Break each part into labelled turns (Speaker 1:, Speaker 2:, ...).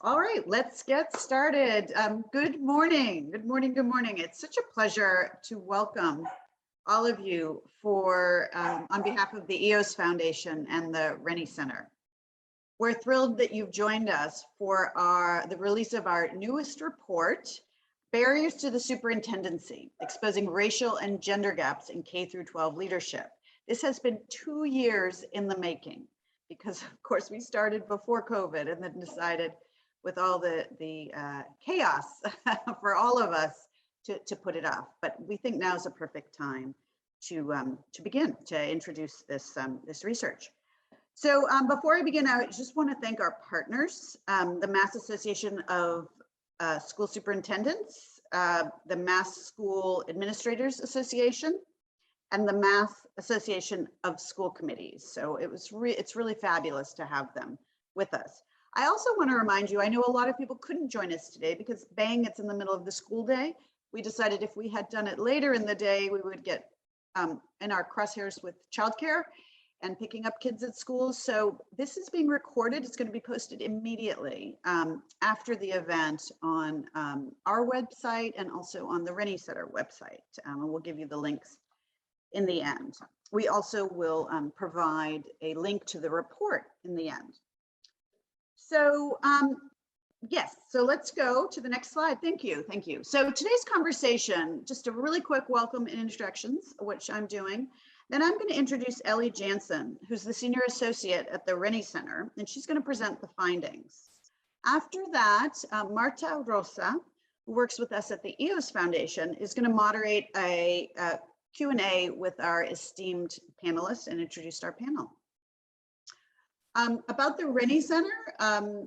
Speaker 1: All right, let's get started. Good morning. Good morning. Good morning. It's such a pleasure to welcome all of you on behalf of the EOS Foundation and the Rennie Center. We're thrilled that you've joined us for the release of our newest report, Barriers to the Superintendency, Exposing Racial and Gender Gaps in K-12 Leadership. This has been 2 years in the making because, of course, we started before COVID and then decided with all the chaos for all of us to put it off. But we think now is a perfect time to begin to introduce this research. So before I begin, I just want to thank our partners, the Mass Association of School Superintendents, the Mass School Administrators Association, and the Mass Association of School Committees. So it's really fabulous to have them with us. I also want to remind you, I know a lot of people couldn't join us today because bang, it's in the middle of the school day. We decided if we had done it later in the day, we would get in our crosshairs with childcare and picking up kids at school. So this is being recorded. It's going to be posted immediately after the event on our website and also on the Rennie Center website. And we'll give you the links in the end. We also will provide a link to the report in the end. So yes, so let's go to the next slide. Thank you. So today's conversation, just a really quick welcome and introductions, which I'm doing. Then I'm going to introduce Ellie Jansen, who's the Senior Associate at the Rennie Center, and she's going to present the findings. After that, Marta Rosa, who works with us at the EOS Foundation, is going to moderate a Q&A with our esteemed panelists and introduce our panel. About the Rennie Center,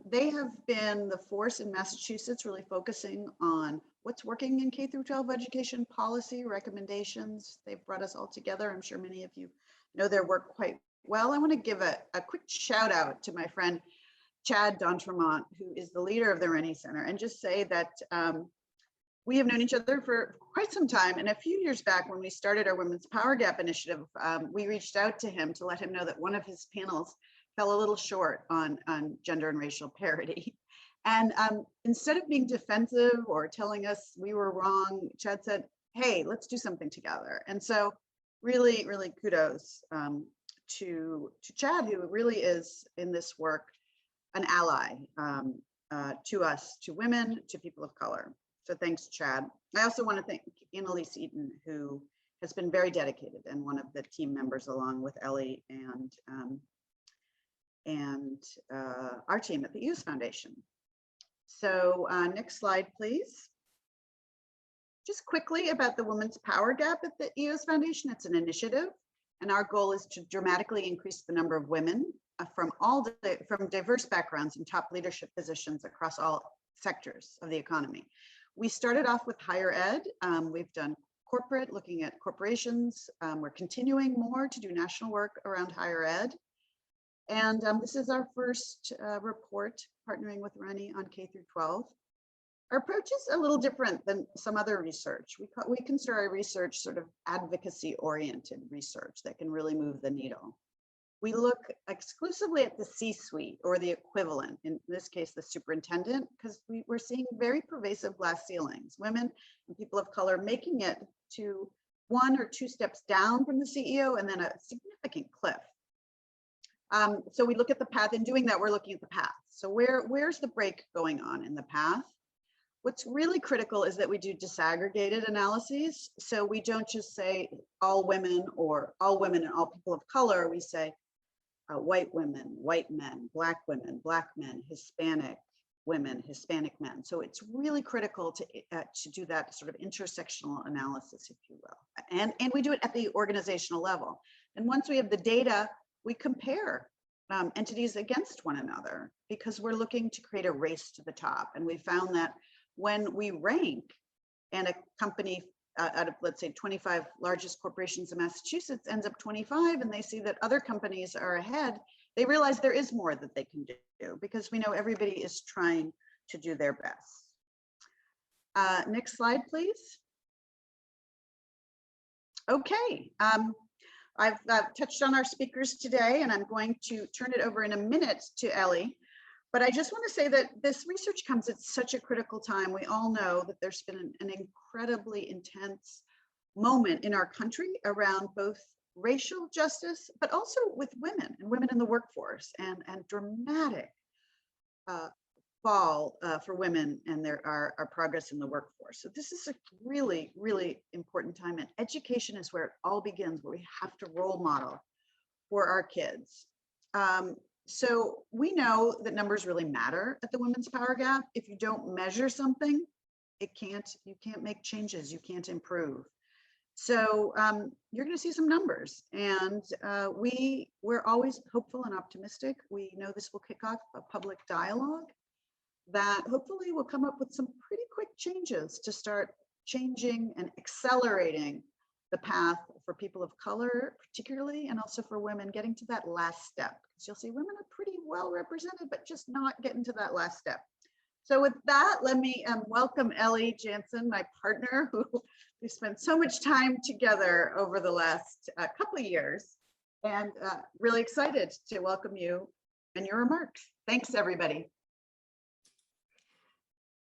Speaker 1: they have been the force in Massachusetts really focusing on what's working in K-12 education policy recommendations. They've brought us all together. I'm sure many of you know their work quite well. I want to give a quick shout out to my friend Chad D'Entremont, who is the leader of the Rennie Center, and just say that we have known each other for quite some time. And a few years back when we started our Women's Power Gap initiative, we reached out to him to let him know that one of his panels fell a little short on gender and racial parity. And instead of being defensive or telling us we were wrong, Chad said, hey, let's do something together. And so really, really kudos to Chad, who really is in this work an ally to us, to women, to people of color. So thanks, Chad. I also want to thank Annalise Eaton, who has been very dedicated and one of the team members along with Ellie and our team at the EOS Foundation. So next slide, please. Just quickly about the Women's Power Gap at the EOS Foundation. It's an initiative, and our goal is to dramatically increase the number of women from diverse backgrounds in top leadership positions across all sectors of the economy. We started off with higher ed. We've done corporate, looking at corporations. We're continuing more to do national work around higher ed. And this is our first report partnering with Rennie on K-12. Our approach is a little different than some other research. We consider our research sort of advocacy-oriented research that can really move the needle. We look exclusively at the C-suite or the equivalent, in this case, the superintendent, because we're seeing very pervasive glass ceilings, women and people of color making it to 1 or 2 steps down from the CEO and then a significant cliff. So we look at the path. In doing that, we're looking at the path. So where's the break going on in the path? What's really critical is that we do disaggregated analyses. So we don't just say all women or all women and all people of color. We say white women, white men, black women, black men, Hispanic women, Hispanic men. So it's really critical to do that sort of intersectional analysis, if you will. And we do it at the organizational level. And once we have the data, we compare entities against one another because we're looking to create a race to the top. And we found that when we rank and a company out of, let's say, 25 largest corporations in Massachusetts ends up 25 and they see that other companies are ahead, they realize there is more that they can do because we know everybody is trying to do their best. Next slide, please. Okay. I've touched on our speakers today, and I'm going to turn it over in a minute to Ellie. But I just want to say that this research comes at such a critical time. We all know that there's been an incredibly intense moment in our country around both racial justice, but also with women and women in the workforce, and dramatic fall for women and our progress in the workforce. So this is a really, really important time, and education is where it all begins, where we have to role model for our kids. So we know that numbers really matter at the Women's Power Gap. If you don't measure something, you can't make changes, you can't improve. So you're going to see some numbers, and we're always hopeful and optimistic. We know this will kick off a public dialogue that hopefully will come up with some pretty quick changes to start changing and accelerating the path for people of color, particularly, and also for women, getting to that last step. Because you'll see women are pretty well represented, but just not getting to that last step. So with that, let me welcome Ellie Jansen, my partner, who we spent so much time together over the last couple of years, and really excited to welcome you and your remarks. Thanks, everybody.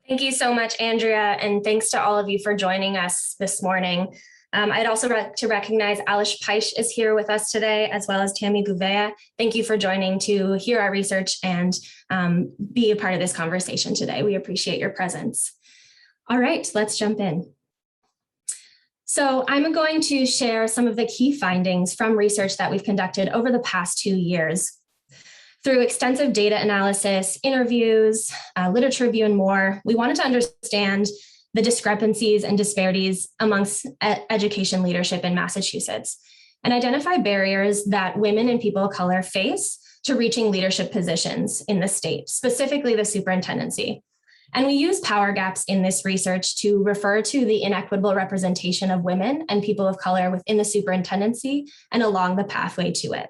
Speaker 2: Thank you so much, Andrea, and thanks to all of you for joining us this morning. I'd also like to recognize Alish Paish is here with us today, as well as Tammy Gouveia. Thank you for joining to hear our research and be a part of this conversation today. We appreciate your presence. All right, let's jump in. So I'm going to share some of the key findings from research that we've conducted over the past 2 years. Through extensive data analysis, interviews, literature review, and more, we wanted to understand the discrepancies and disparities amongst education leadership in Massachusetts and identify barriers that women and people of color face to reaching leadership positions in the state, specifically the superintendency. And we use power gaps in this research to refer to the inequitable representation of women and people of color within the superintendency and along the pathway to it.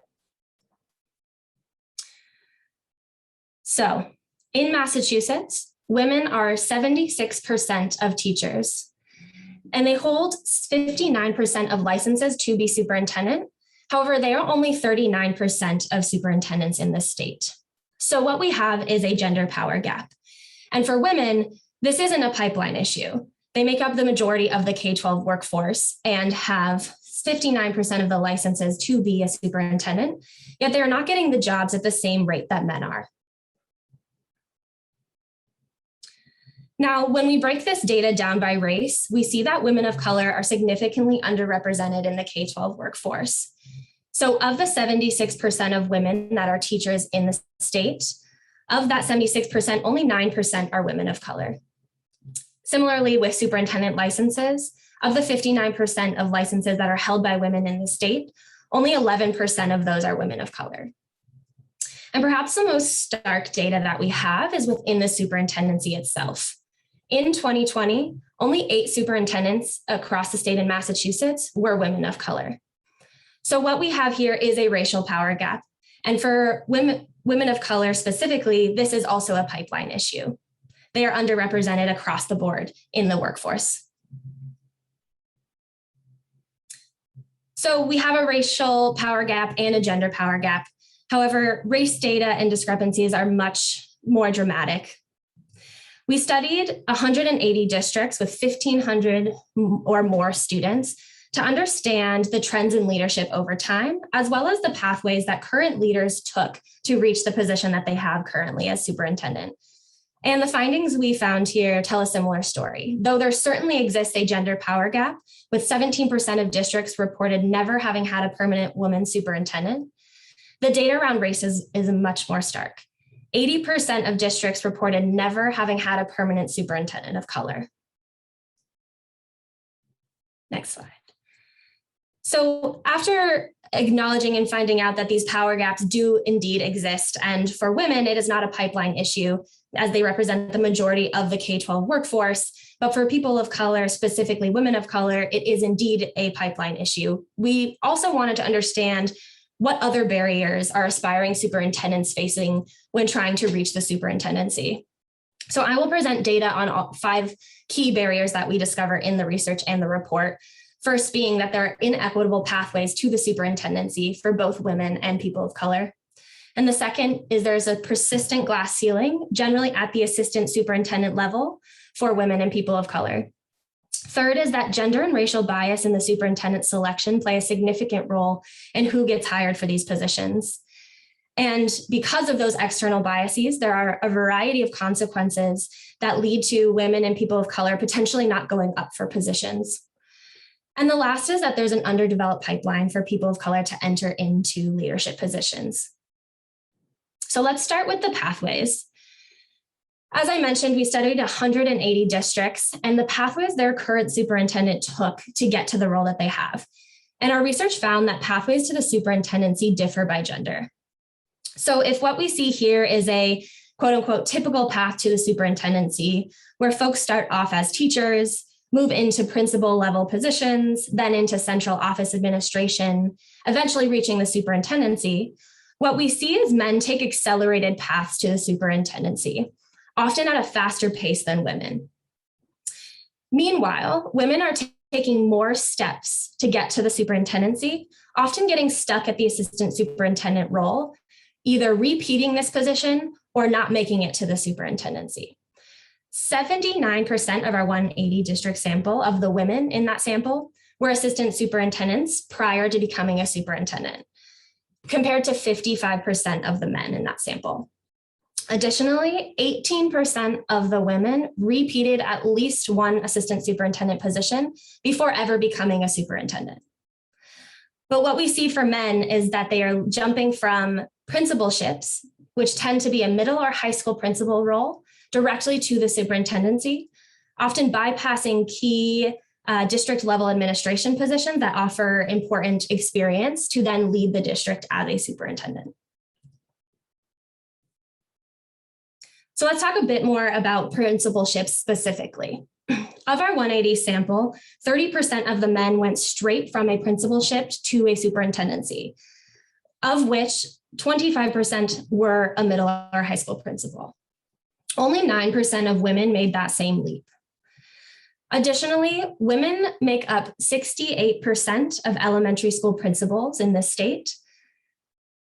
Speaker 2: So in Massachusetts, women are 76% of teachers, and they hold 59% of licenses to be superintendent. However, they are only 39% of superintendents in the state. So what we have is a gender power gap. And for women, this isn't a pipeline issue. They make up the majority of the K-12 workforce and have 59% of the licenses to be a superintendent, yet they're not getting the jobs at the same rate that men are. Now, when we break this data down by race, we see that women of color are significantly underrepresented in the K-12 workforce. So of the 76% of women that are teachers in the state, of that 76%, only 9% are women of color. Similarly, with superintendent licenses, of the 59% of licenses that are held by women in the state, only 11% of those are women of color. And perhaps the most stark data that we have is within the superintendency itself. In 2020, only 8 superintendents across the state in Massachusetts were women of color. So what we have here is a racial power gap. And for women of color specifically, this is also a pipeline issue. They are underrepresented across the board in the workforce. So we have a racial power gap and a gender power gap. However, race data and discrepancies are much more dramatic. We studied 180 districts with 1,500 or more students to understand the trends in leadership over time, as well as the pathways that current leaders took to reach the position that they have currently as superintendent. And the findings we found here tell a similar story, though there certainly exists a gender power gap, with 17% of districts reported never having had a permanent woman superintendent. The data around race is much more stark. 80% of districts reported never having had a permanent superintendent of color. Next slide. So after acknowledging and finding out that these power gaps do indeed exist, and for women, it is not a pipeline issue as they represent the majority of the K-12 workforce, but for people of color, specifically women of color, it is indeed a pipeline issue. We also wanted to understand what other barriers are aspiring superintendents facing when trying to reach the superintendency. So I will present data on all 5 key barriers that we discover in the research and the report. First being that there are inequitable pathways to the superintendency for both women and people of color. And the second is there's a persistent glass ceiling, generally at the assistant superintendent level for women and people of color. Third is that gender and racial bias in the superintendent selection play a significant role in who gets hired for these positions. And because of those external biases, there are a variety of consequences that lead to women and people of color potentially not going up for positions. And the last is that there's an underdeveloped pipeline for people of color to enter into leadership positions. So let's start with the pathways. As I mentioned, we studied 180 districts and the pathways their current superintendent took to get to the role that they have. And our research found that pathways to the superintendency differ by gender. So if what we see here is a quote unquote typical path to the superintendency, where folks start off as teachers, move into principal level positions, then into central office administration, eventually reaching the superintendency, what we see is men take accelerated paths to the superintendency, often at a faster pace than women. Meanwhile, women are taking more steps to get to the superintendency, often getting stuck at the assistant superintendent role, either repeating this position or not making it to the superintendency. 79% of our 180 district sample of the women in that sample were assistant superintendents prior to becoming a superintendent, compared to 55% of the men in that sample. Additionally, 18% of the women repeated at least one assistant superintendent position before ever becoming a superintendent. But what we see for men is that they are jumping from principalships, which tend to be a middle or high school principal role, directly to the superintendency, often bypassing key district level administration positions that offer important experience to then lead the district as a superintendent. So let's talk a bit more about principalships specifically. Of our 180 sample, 30% of the men went straight from a principalship to a superintendency, of which 25% were a middle or high school principal. Only 9% of women made that same leap. Additionally, women make up 68% of elementary school principals in this state,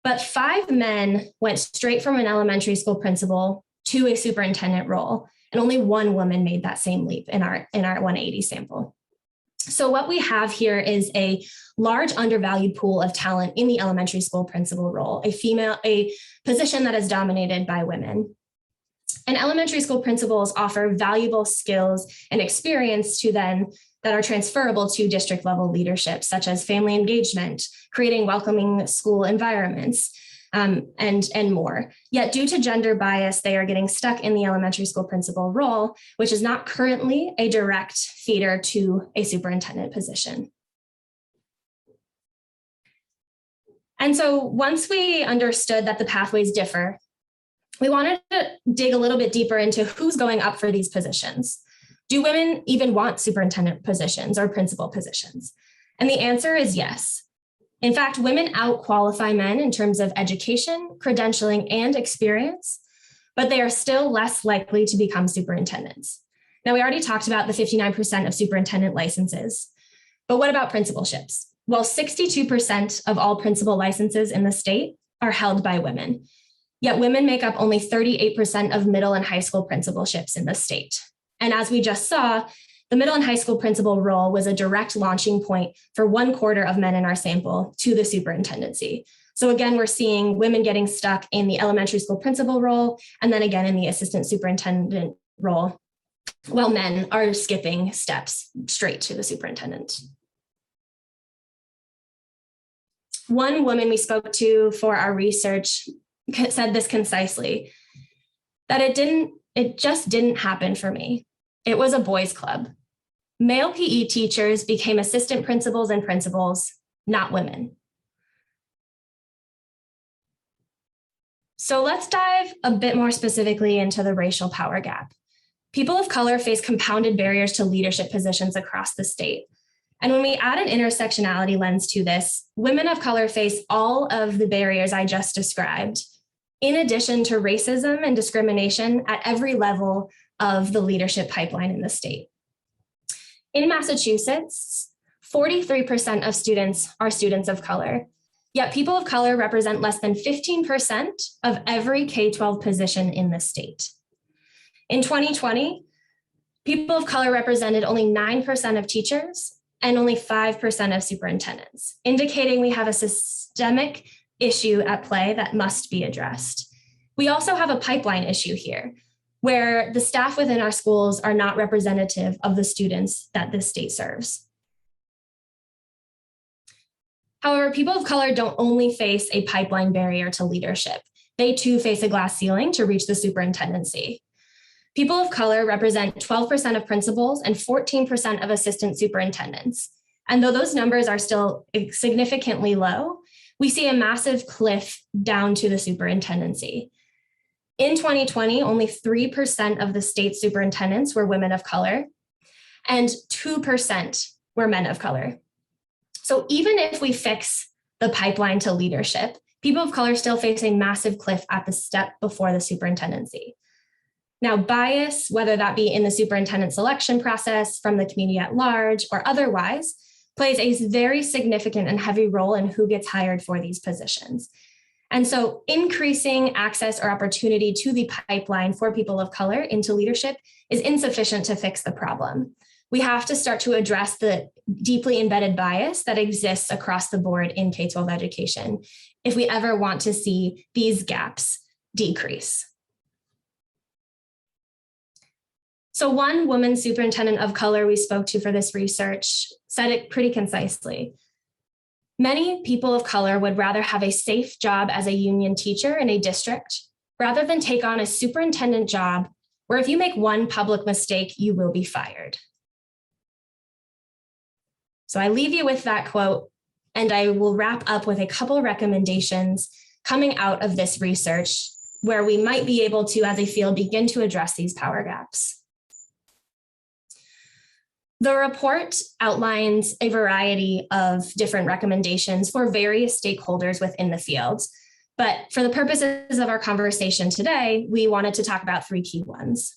Speaker 2: but 5 men went straight from an elementary school principal to a superintendent role, and only 1 woman made that same leap in our 180 sample. So what we have here is a large undervalued pool of talent in the elementary school principal role, a position that is dominated by women. And elementary school principals offer valuable skills and experience to them that are transferable to district level leadership, such as family engagement, creating welcoming school environments, and more. Yet due to gender bias, they are getting stuck in the elementary school principal role, which is not currently a direct feeder to a superintendent position. And so once we understood that the pathways differ, we wanted to dig a little bit deeper into who's going up for these positions. Do women even want superintendent positions or principal positions? And the answer is yes. In fact, women out-qualify men in terms of education, credentialing, and experience, but they are still less likely to become superintendents. Now, we already talked about the 59% of superintendent licenses, but what about principalships? Well, 62% of all principal licenses in the state are held by women, yet women make up only 38% of middle and high school principalships in the state. And as we just saw, the middle and high school principal role was a direct launching point for 1/4 of men in our sample to the superintendency. So again, we're seeing women getting stuck in the elementary school principal role, and then again in the assistant superintendent role, while men are skipping steps straight to the superintendent. One woman we spoke to for our research said this concisely, that it just didn't happen for me. It was a boys' club. Male PE teachers became assistant principals and principals, not women. So let's dive a bit more specifically into the racial power gap. People of color face compounded barriers to leadership positions across the state. And when we add an intersectionality lens to this, women of color face all of the barriers I just described, in addition to racism and discrimination at every level of the leadership pipeline in the state. In Massachusetts, 43% of students are students of color, Yet people of color represent less than 15% of every K-12 position in the state. In 2020, people of color represented only 9% of teachers and only 5% of superintendents, indicating we have a systemic issue at play that must be addressed. We also have a pipeline issue here, where the staff within our schools are not representative of the students that this state serves. However, people of color don't only face a pipeline barrier to leadership. They too face a glass ceiling to reach the superintendency. People of color represent 12% of principals and 14% of assistant superintendents. And though those numbers are still significantly low, we see a massive cliff down to the superintendency. In 2020, only 3% of the state superintendents were women of color, and 2% were men of color. So even if we fix the pipeline to leadership, people of color still face a massive cliff at the step before the superintendency. Now, bias, whether that be in the superintendent selection process, from the community at large, or otherwise, plays a very significant and heavy role in who gets hired for these positions. And so increasing access or opportunity to the pipeline for people of color into leadership is insufficient to fix the problem. We have to start to address the deeply embedded bias that exists across the board in K-12 education if we ever want to see these gaps decrease. So one woman superintendent of color we spoke to for this research said it pretty concisely. Many people of color would rather have a safe job as a union teacher in a district rather than take on a superintendent job where if you make one public mistake, you will be fired. So I leave you with that quote, and I will wrap up with a couple recommendations coming out of this research where we might be able to, as a field, begin to address these power gaps. The report outlines a variety of different recommendations for various stakeholders within the field. But for the purposes of our conversation today, we wanted to talk about three key ones.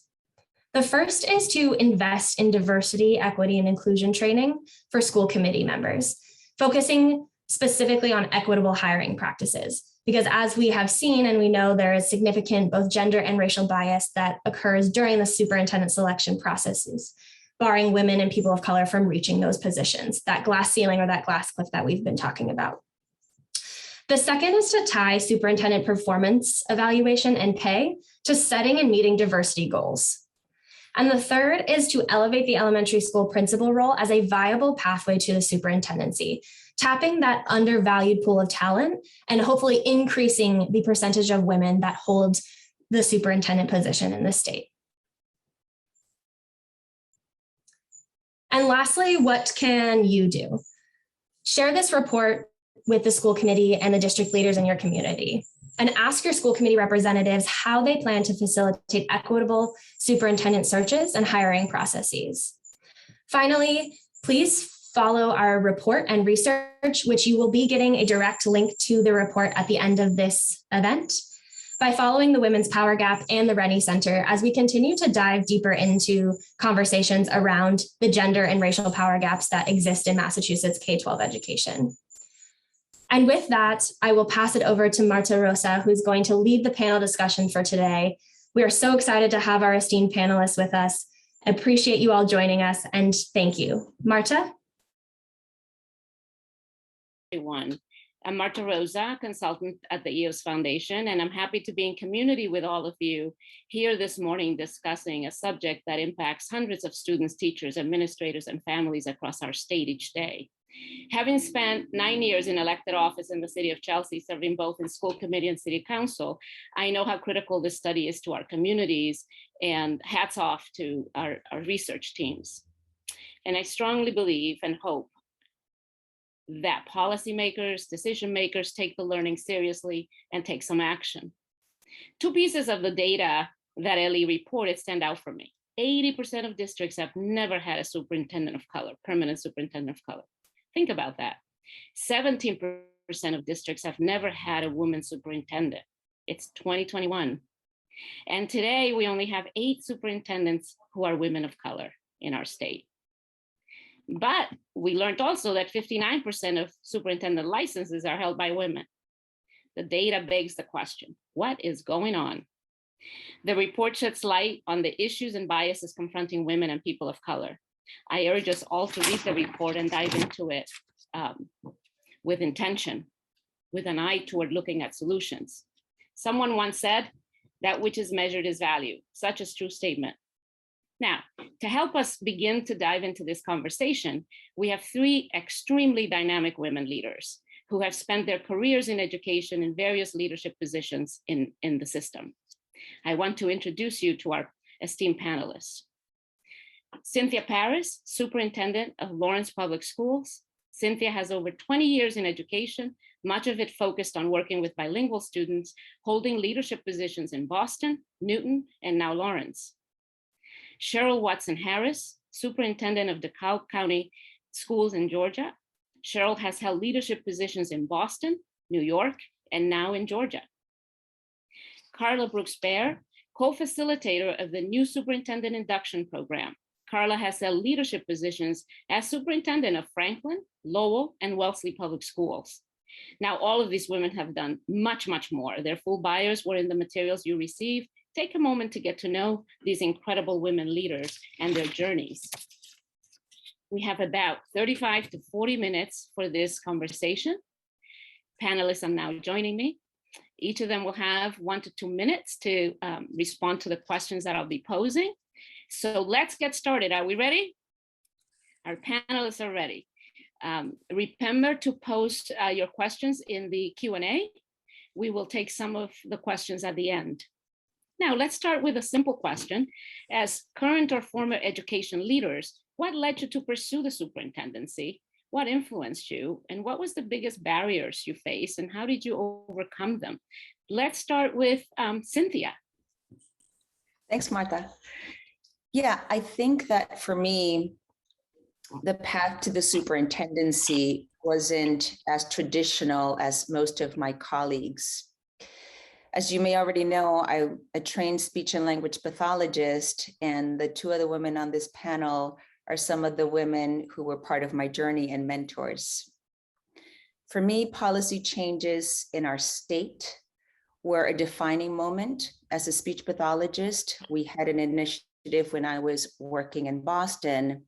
Speaker 2: The first is to invest in diversity, equity, and inclusion training for school committee members, focusing specifically on equitable hiring practices. Because as we have seen, and we know there is significant both gender and racial bias that occurs during the superintendent selection processes, barring women and people of color from reaching those positions, that glass ceiling or that glass cliff that we've been talking about. The second is to tie superintendent performance evaluation and pay to setting and meeting diversity goals. And the third is to elevate the elementary school principal role as a viable pathway to the superintendency, tapping that undervalued pool of talent and hopefully increasing the percentage of women that hold the superintendent position in the state. And lastly, what can you do? Share this report with the school committee and the district leaders in your community, and ask your school committee representatives how they plan to facilitate equitable superintendent searches and hiring processes. Finally, please follow our report and research, which you will be getting a direct link to the report at the end of this event, by following the Women's Power Gap and the Rennie Center as we continue to dive deeper into conversations around the gender and racial power gaps that exist in Massachusetts K-12 education. And with that, I will pass it over to Marta Rosa, who's going to lead the panel discussion for today. We are so excited to have our esteemed panelists with us. I appreciate you all joining us, and thank you. Marta?
Speaker 3: Everyone. I'm Marta Rosa, consultant at the EOS Foundation, and I'm happy to be in community with all of you here this morning discussing a subject that impacts hundreds of students, teachers, administrators, and families across our state each day. Having spent 9 years in elected office in the city of Chelsea, serving both in school committee and city council, I know how critical this study is to our communities, and hats off to our research teams. And I strongly believe and hope that policymakers, decision makers take the learning seriously and take some action. Two pieces of the data that Ellie reported stand out for me. 80% of districts have never had a superintendent of color, permanent superintendent of color. Think about that. 17% of districts have never had a woman superintendent. It's 2021. And today we only have 8 superintendents who are women of color in our state. But we learned also that 59% of superintendent licenses are held by women. The data begs the question, what is going on? The report sheds light on the issues and biases confronting women and people of color. I urge us all to read the report and dive into it with intention, with an eye toward looking at solutions. Someone once said, that which is measured is value. Such a true statement. Now, to help us begin to dive into this conversation, we have three extremely dynamic women leaders who have spent their careers in education in various leadership positions in the system. I want to introduce you to our esteemed panelists. Cynthia Paris, Superintendent of Lawrence Public Schools. Cynthia has over 20 years in education, much of it focused on working with bilingual students, holding leadership positions in Boston, Newton, and now Lawrence. Cheryl Watson Harris, Superintendent of DeKalb County Schools in Georgia. Cheryl has held leadership positions in Boston, New York, and now in Georgia. Carla Brooks Bear, co-facilitator of the new Superintendent Induction Program. Carla has held leadership positions as Superintendent of Franklin, Lowell, and Wellesley Public Schools. Now, all of these women have done much, much more. Their full bios were in the materials you received. Take a moment to get to know these incredible women leaders and their journeys. We have about 35 to 40 minutes for this conversation. Panelists are now joining me. Each of them will have 1 to 2 minutes to respond to the questions that I'll be posing. So let's get started. Are we ready? Our panelists are ready. Remember to post your questions in the Q&A. We will take some of the questions at the end. Now, let's start with a simple question. As current or former education leaders, what led you to pursue the superintendency? What influenced you? And what was the biggest barriers you faced? And how did you overcome them? Let's start with Cynthia.
Speaker 4: Thanks, Martha. Yeah, I think that for me, the path to the superintendency wasn't as traditional as most of my colleagues. As you may already know, I'm a trained speech and language pathologist, and the two other women on this panel are some of the women who were part of my journey and mentors. For me, policy changes in our state were a defining moment. As a speech pathologist, we had an initiative when I was working in Boston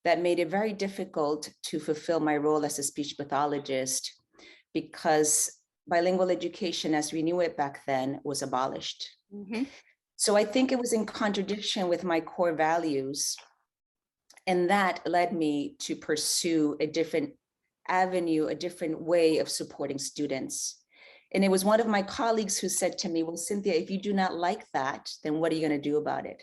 Speaker 4: that made it very difficult to fulfill my role as a speech pathologist because bilingual education as we knew it back then was abolished. Mm-hmm. So I think it was in contradiction with my core values. And that led me to pursue a different avenue, a different way of supporting students. And it was one of my colleagues who said to me, well, Cynthia, if you do not like that, then what are you going to do about it?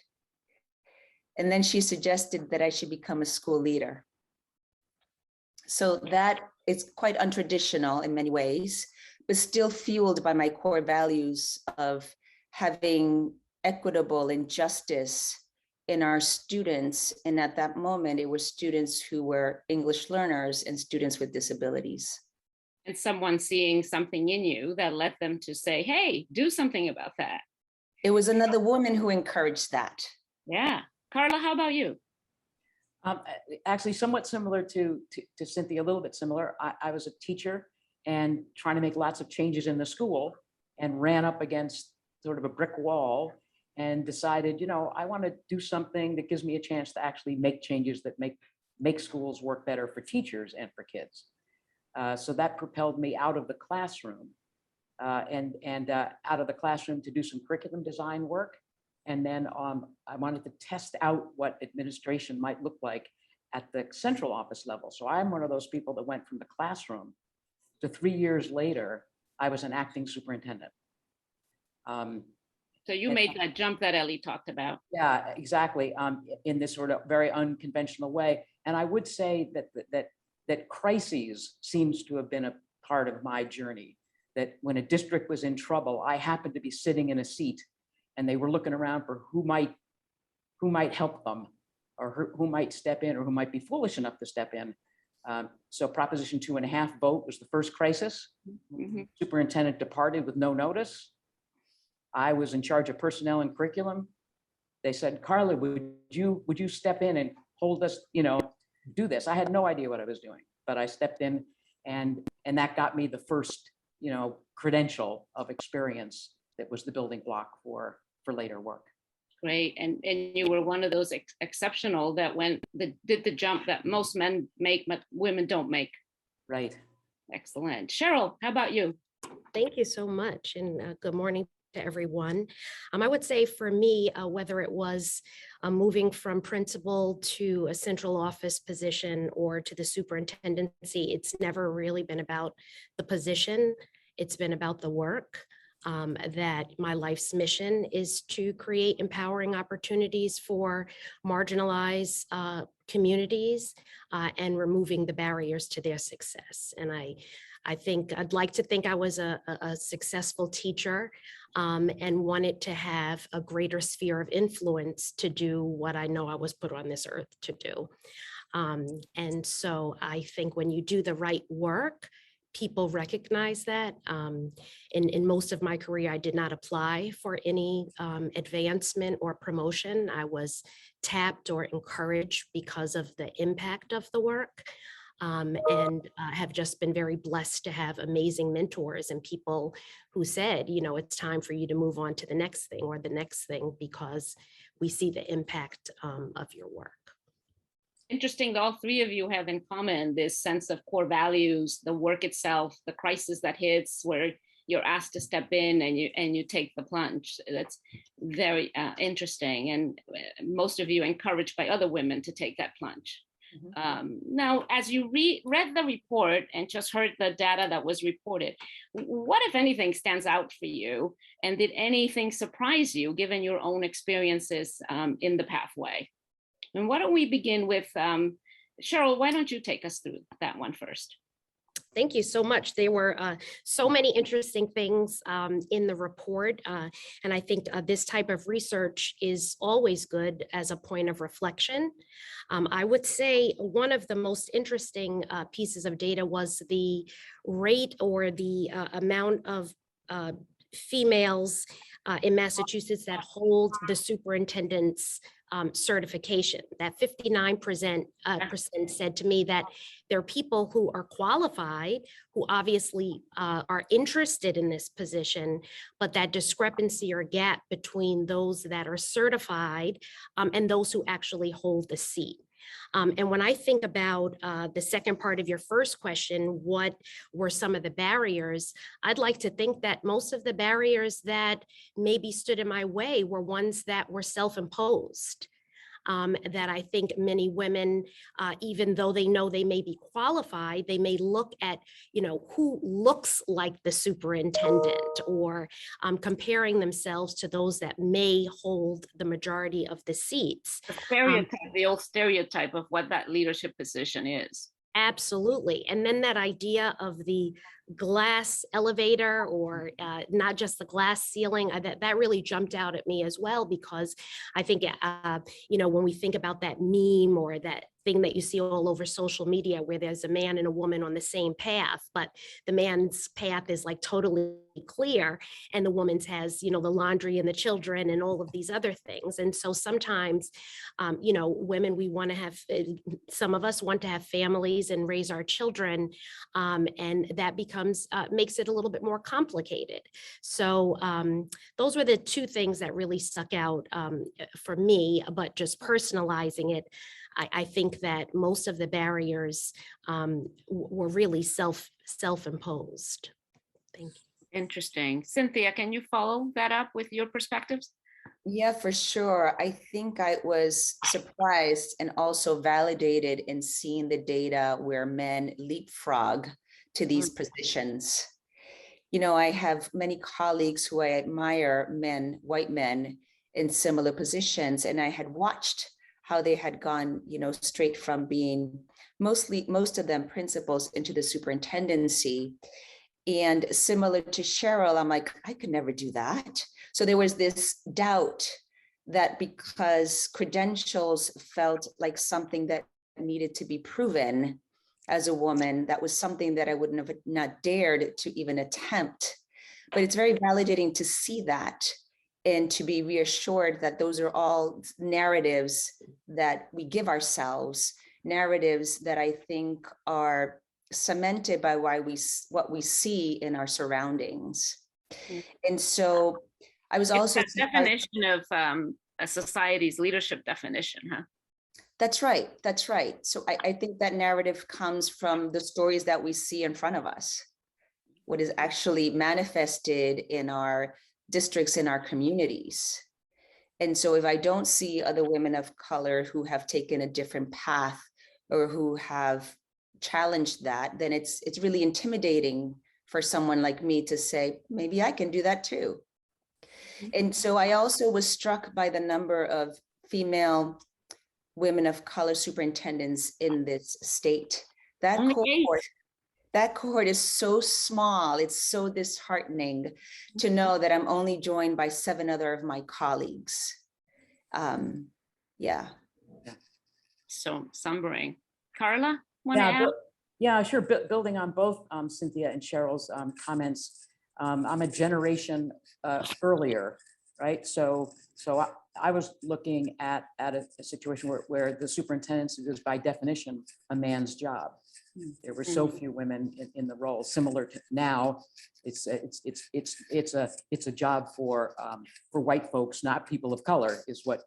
Speaker 4: And then she suggested that I should become a school leader. So that is quite untraditional in many ways, but still fueled by my core values of having equitable and justice in our students. And at that moment, it was students who were English learners and students with disabilities.
Speaker 3: And someone seeing something in you that led them to say, hey, do something about that.
Speaker 4: It was another woman who encouraged that.
Speaker 3: Yeah. Carla, how about you?
Speaker 5: Actually, somewhat similar to Cynthia, a little bit similar. I was a teacher and trying to make lots of changes in the school and ran up against sort of a brick wall and decided, I want to do something that gives me a chance to actually make changes that make schools work better for teachers and for kids. So that propelled me out of the classroom and out of the classroom to do some curriculum design work. And then I wanted to test out what administration might look like at the central office level. So I'm one of those people that went from the classroom to 3 years later, I was an acting superintendent.
Speaker 3: So you made that jump that Ellie talked about.
Speaker 5: Yeah, exactly. In this sort of very unconventional way. And I would say that crises seems to have been a part of my journey. That when a district was in trouble, I happened to be sitting in a seat and they were looking around for who might help them or who might step in or who might be foolish enough to step in. So Proposition 2.5 vote was the first crisis. Mm-hmm. Superintendent departed with no notice. I was in charge of personnel and curriculum. They said, Carla, would you step in and hold us, do this. I had no idea what I was doing, but I stepped in and that got me the first, credential of experience that was the building block for later work.
Speaker 3: Great. And you were one of those exceptional that did the jump that most men make, but women don't make.
Speaker 5: Right.
Speaker 3: Excellent. Cheryl, how about you?
Speaker 6: Thank you so much, and good morning to everyone. I would say for me, whether it was moving from principal to a central office position or to the superintendency, it's never really been about the position. It's been about the work. That my life's mission is to create empowering opportunities for marginalized communities and removing the barriers to their success. And I think I'd like to think I was a successful teacher and wanted to have a greater sphere of influence to do what I know I was put on this earth to do. And so I think when you do the right work, people recognize that. In most of my career, I did not apply for any advancement or promotion. I was tapped or encouraged because of the impact of the work. And have just been very blessed to have amazing mentors and people who said, it's time for you to move on to the next thing or the next thing because we see the impact of your work.
Speaker 3: Interesting, all three of you have in common this sense of core values, the work itself, the crisis that hits where you're asked to step in and you take the plunge. That's very interesting. And most of you encouraged by other women to take that plunge. Now, as you read the report and just heard the data that was reported, what, if anything, stands out for you? And did anything surprise you given your own experiences in the pathway? And why don't we begin with, Cheryl, why don't you take us through that one first?
Speaker 6: Thank you so much. There were so many interesting things in the report. And I think this type of research is always good as a point of reflection. I would say one of the most interesting pieces of data was the rate or the amount of females in Massachusetts that hold the superintendent's certification. That 59% said to me that there are people who are qualified, who obviously are interested in this position, but that discrepancy or gap between those that are certified and those who actually hold the seat. And when I think about the second part of your first question, what were some of the barriers? I'd like to think that most of the barriers that maybe stood in my way were ones that were self-imposed. That I think many women, even though they know they may be qualified, they may look at, who looks like the superintendent or comparing themselves to those that may hold the majority of the seats.
Speaker 3: The old stereotype of what that leadership position is.
Speaker 6: Absolutely. And then that idea of the glass elevator or not just the glass ceiling, that really jumped out at me as well, because I think, when we think about that meme or that thing that you see all over social media where there's a man and a woman on the same path, but the man's path is like totally clear and the woman's has, the laundry and the children and all of these other things. And so sometimes, women, we want to have, some of us want to have families and raise our children, and that makes it a little bit more complicated. So those were the two things that really stuck out for me, but just personalizing it, I think that most of the barriers were really self-imposed. Thank you.
Speaker 3: Interesting. Cynthia, can you follow that up with your perspectives?
Speaker 4: Yeah, for sure. I think I was surprised and also validated in seeing the data where men leapfrog to these positions. I have many colleagues who I admire, white men in similar positions, and I had watched how they had gone, straight from being most of them principals into the superintendency. And similar to Cheryl, I'm like, I could never do that. So there was this doubt that because credentials felt like something that needed to be proven as a woman, that was something that I wouldn't have not dared to even attempt. But it's very validating to see that and to be reassured that those are all narratives that we give ourselves, narratives that I think are cemented by what we see in our surroundings. And so I was also
Speaker 3: It's that definition of a society's leadership definition, huh?
Speaker 4: That's right. That's right. So I think that narrative comes from the stories that we see in front of us, what is actually manifested in our districts, in our communities. And so if I don't see other women of color who have taken a different path or who have challenged that, then it's really intimidating for someone like me to say, maybe I can do that too. And so I also was struck by the number of female women of color superintendents in this state. That cohort is so small. It's so disheartening to know that I'm only joined by 7 other of my colleagues. Yeah.
Speaker 3: So sombering. Carla,
Speaker 5: Yeah, sure. Building on both Cynthia and Cheryl's comments, I'm a generation earlier, right? So I was looking at a situation where the superintendency is by definition a man's job. There were so few women in the role. Similar to now, it's a job for white folks, not people of color, is what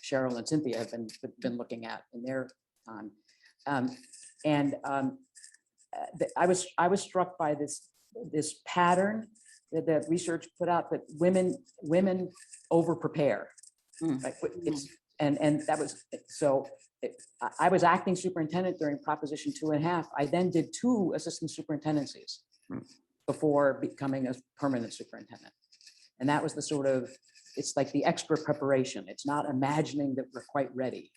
Speaker 5: Cheryl and Cynthia have been looking at in their time. I was struck by this pattern that research put out, that women over prepare. Right? And that was so. I was acting superintendent during Proposition 2.5. I then did 2 assistant superintendencies before becoming a permanent superintendent. And that was the sort of, it's like the extra preparation. It's not imagining that we're quite ready.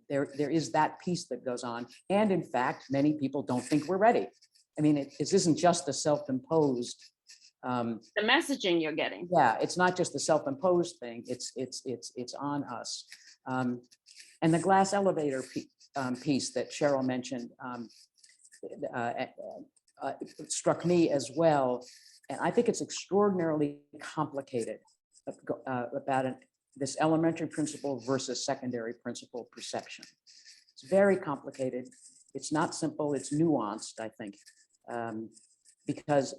Speaker 5: There is that piece that goes on. And in fact, many people don't think we're ready. I mean, it isn't just a self-imposed.
Speaker 3: The messaging you're getting.
Speaker 5: Yeah, it's not just a self-imposed thing. It's on us. And the glass elevator piece that Cheryl mentioned struck me as well. And I think it's extraordinarily complicated about this elementary principal versus secondary principal perception. It's very complicated. It's not simple. It's nuanced, I think, because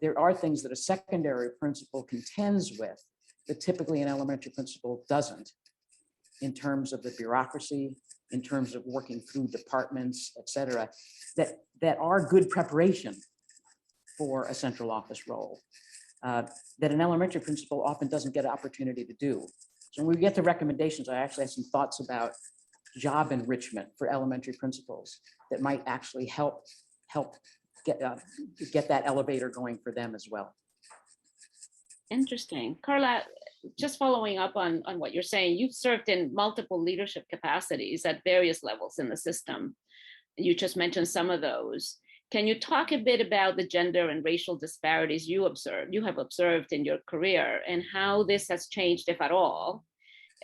Speaker 5: there are things that a secondary principal contends with that typically an elementary principal doesn't, in terms of the bureaucracy, in terms of working through departments, et cetera, that are good preparation for a central office role, that an elementary principal often doesn't get an opportunity to do. So when we get to recommendations, I actually have some thoughts about job enrichment for elementary principals that might actually help get that elevator going for them as well.
Speaker 3: Interesting. Carla, just following up on what you're saying, you've served in multiple leadership capacities at various levels in the system. You just mentioned some of those. Can you talk a bit about the gender and racial disparities you have observed in your career, and how this has changed, if at all?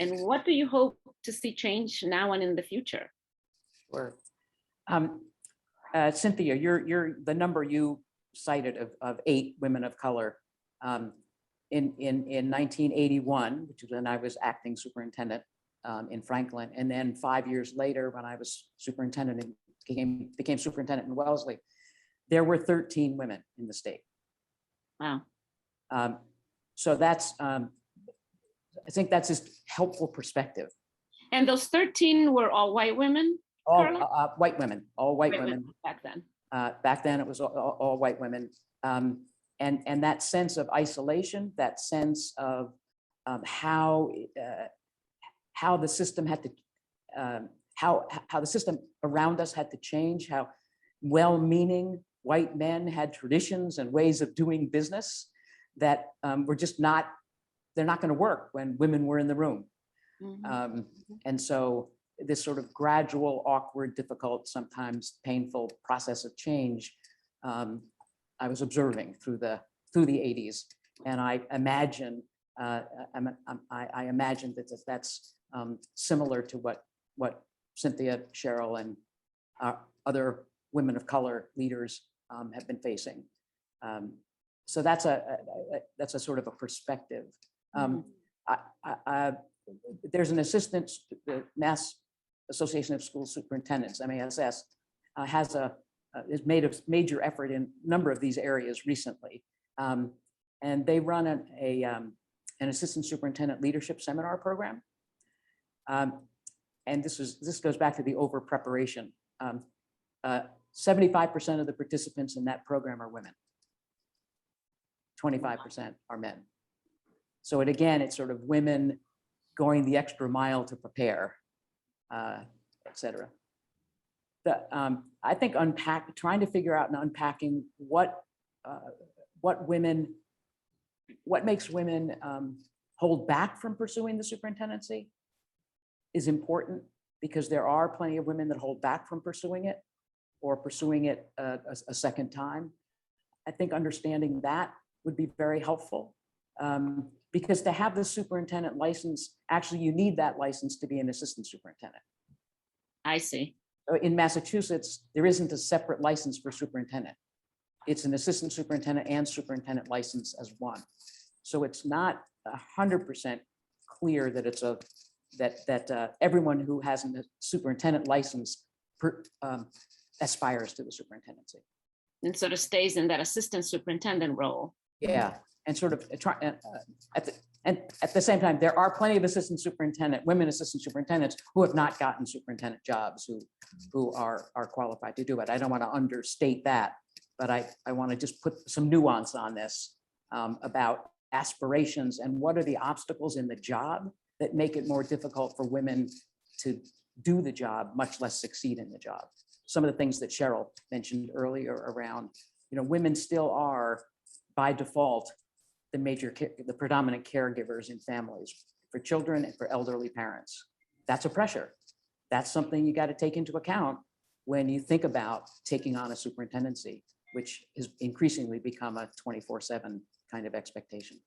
Speaker 3: And what do you hope to see change now and in the future?
Speaker 5: Sure. Cynthia, you're the number you cited of 8 women of color in 1981, which is when I was acting superintendent in Franklin, and then 5 years later, when I was superintendent and became superintendent in Wellesley, there were 13 women in the state.
Speaker 3: Wow.
Speaker 5: So that's, I think that's just helpful perspective.
Speaker 3: And those 13 were all white women?
Speaker 5: All white women, all white women.
Speaker 3: Back then.
Speaker 5: Back then it was all white women. And that sense of isolation, that sense of how the system had to, how the system around us had to change, how well-meaning white men had traditions and ways of doing business that were just not, they're not going to work when women were in the room. And so this sort of gradual, awkward, difficult, sometimes painful process of change, I was observing through the 80s, and I imagine that that's similar to what Cynthia, Cheryl, and other women of color leaders have been facing. So that's a sort of a perspective. There's an assistant Association of School Superintendents, MASS, has made a major effort in a number of these areas recently. And they run an assistant superintendent leadership seminar program. And this goes back to the over preparation. 75% of the participants in that program are women. 25% are men. So it's sort of women going the extra mile to prepare, et cetera. I think trying to figure out and unpacking what makes women hold back from pursuing the superintendency is important, because there are plenty of women that hold back from pursuing it or pursuing it a second time. I think understanding that would be very helpful, because to have the superintendent license, actually you need that license to be an assistant superintendent.
Speaker 3: I see.
Speaker 5: In Massachusetts, there isn't a separate license for superintendent. It's an assistant superintendent and superintendent license as one. So it's not 100% clear that it's that everyone who has a superintendent license aspires to the superintendency.
Speaker 3: And sort of stays in that assistant superintendent role.
Speaker 5: Yeah, and sort of at the same time, there are plenty of women assistant superintendents who have not gotten superintendent jobs, who are qualified to do it. I don't want to understate that, but I want to just put some nuance on this about aspirations and what are the obstacles in the job that make it more difficult for women to do the job, much less succeed in the job. Some of the things that Cheryl mentioned earlier around, women still are by default the predominant caregivers in families for children and for elderly parents. That's a pressure. That's something you got to take into account when you think about taking on a superintendency, which has increasingly become a 24/7 kind of expectation.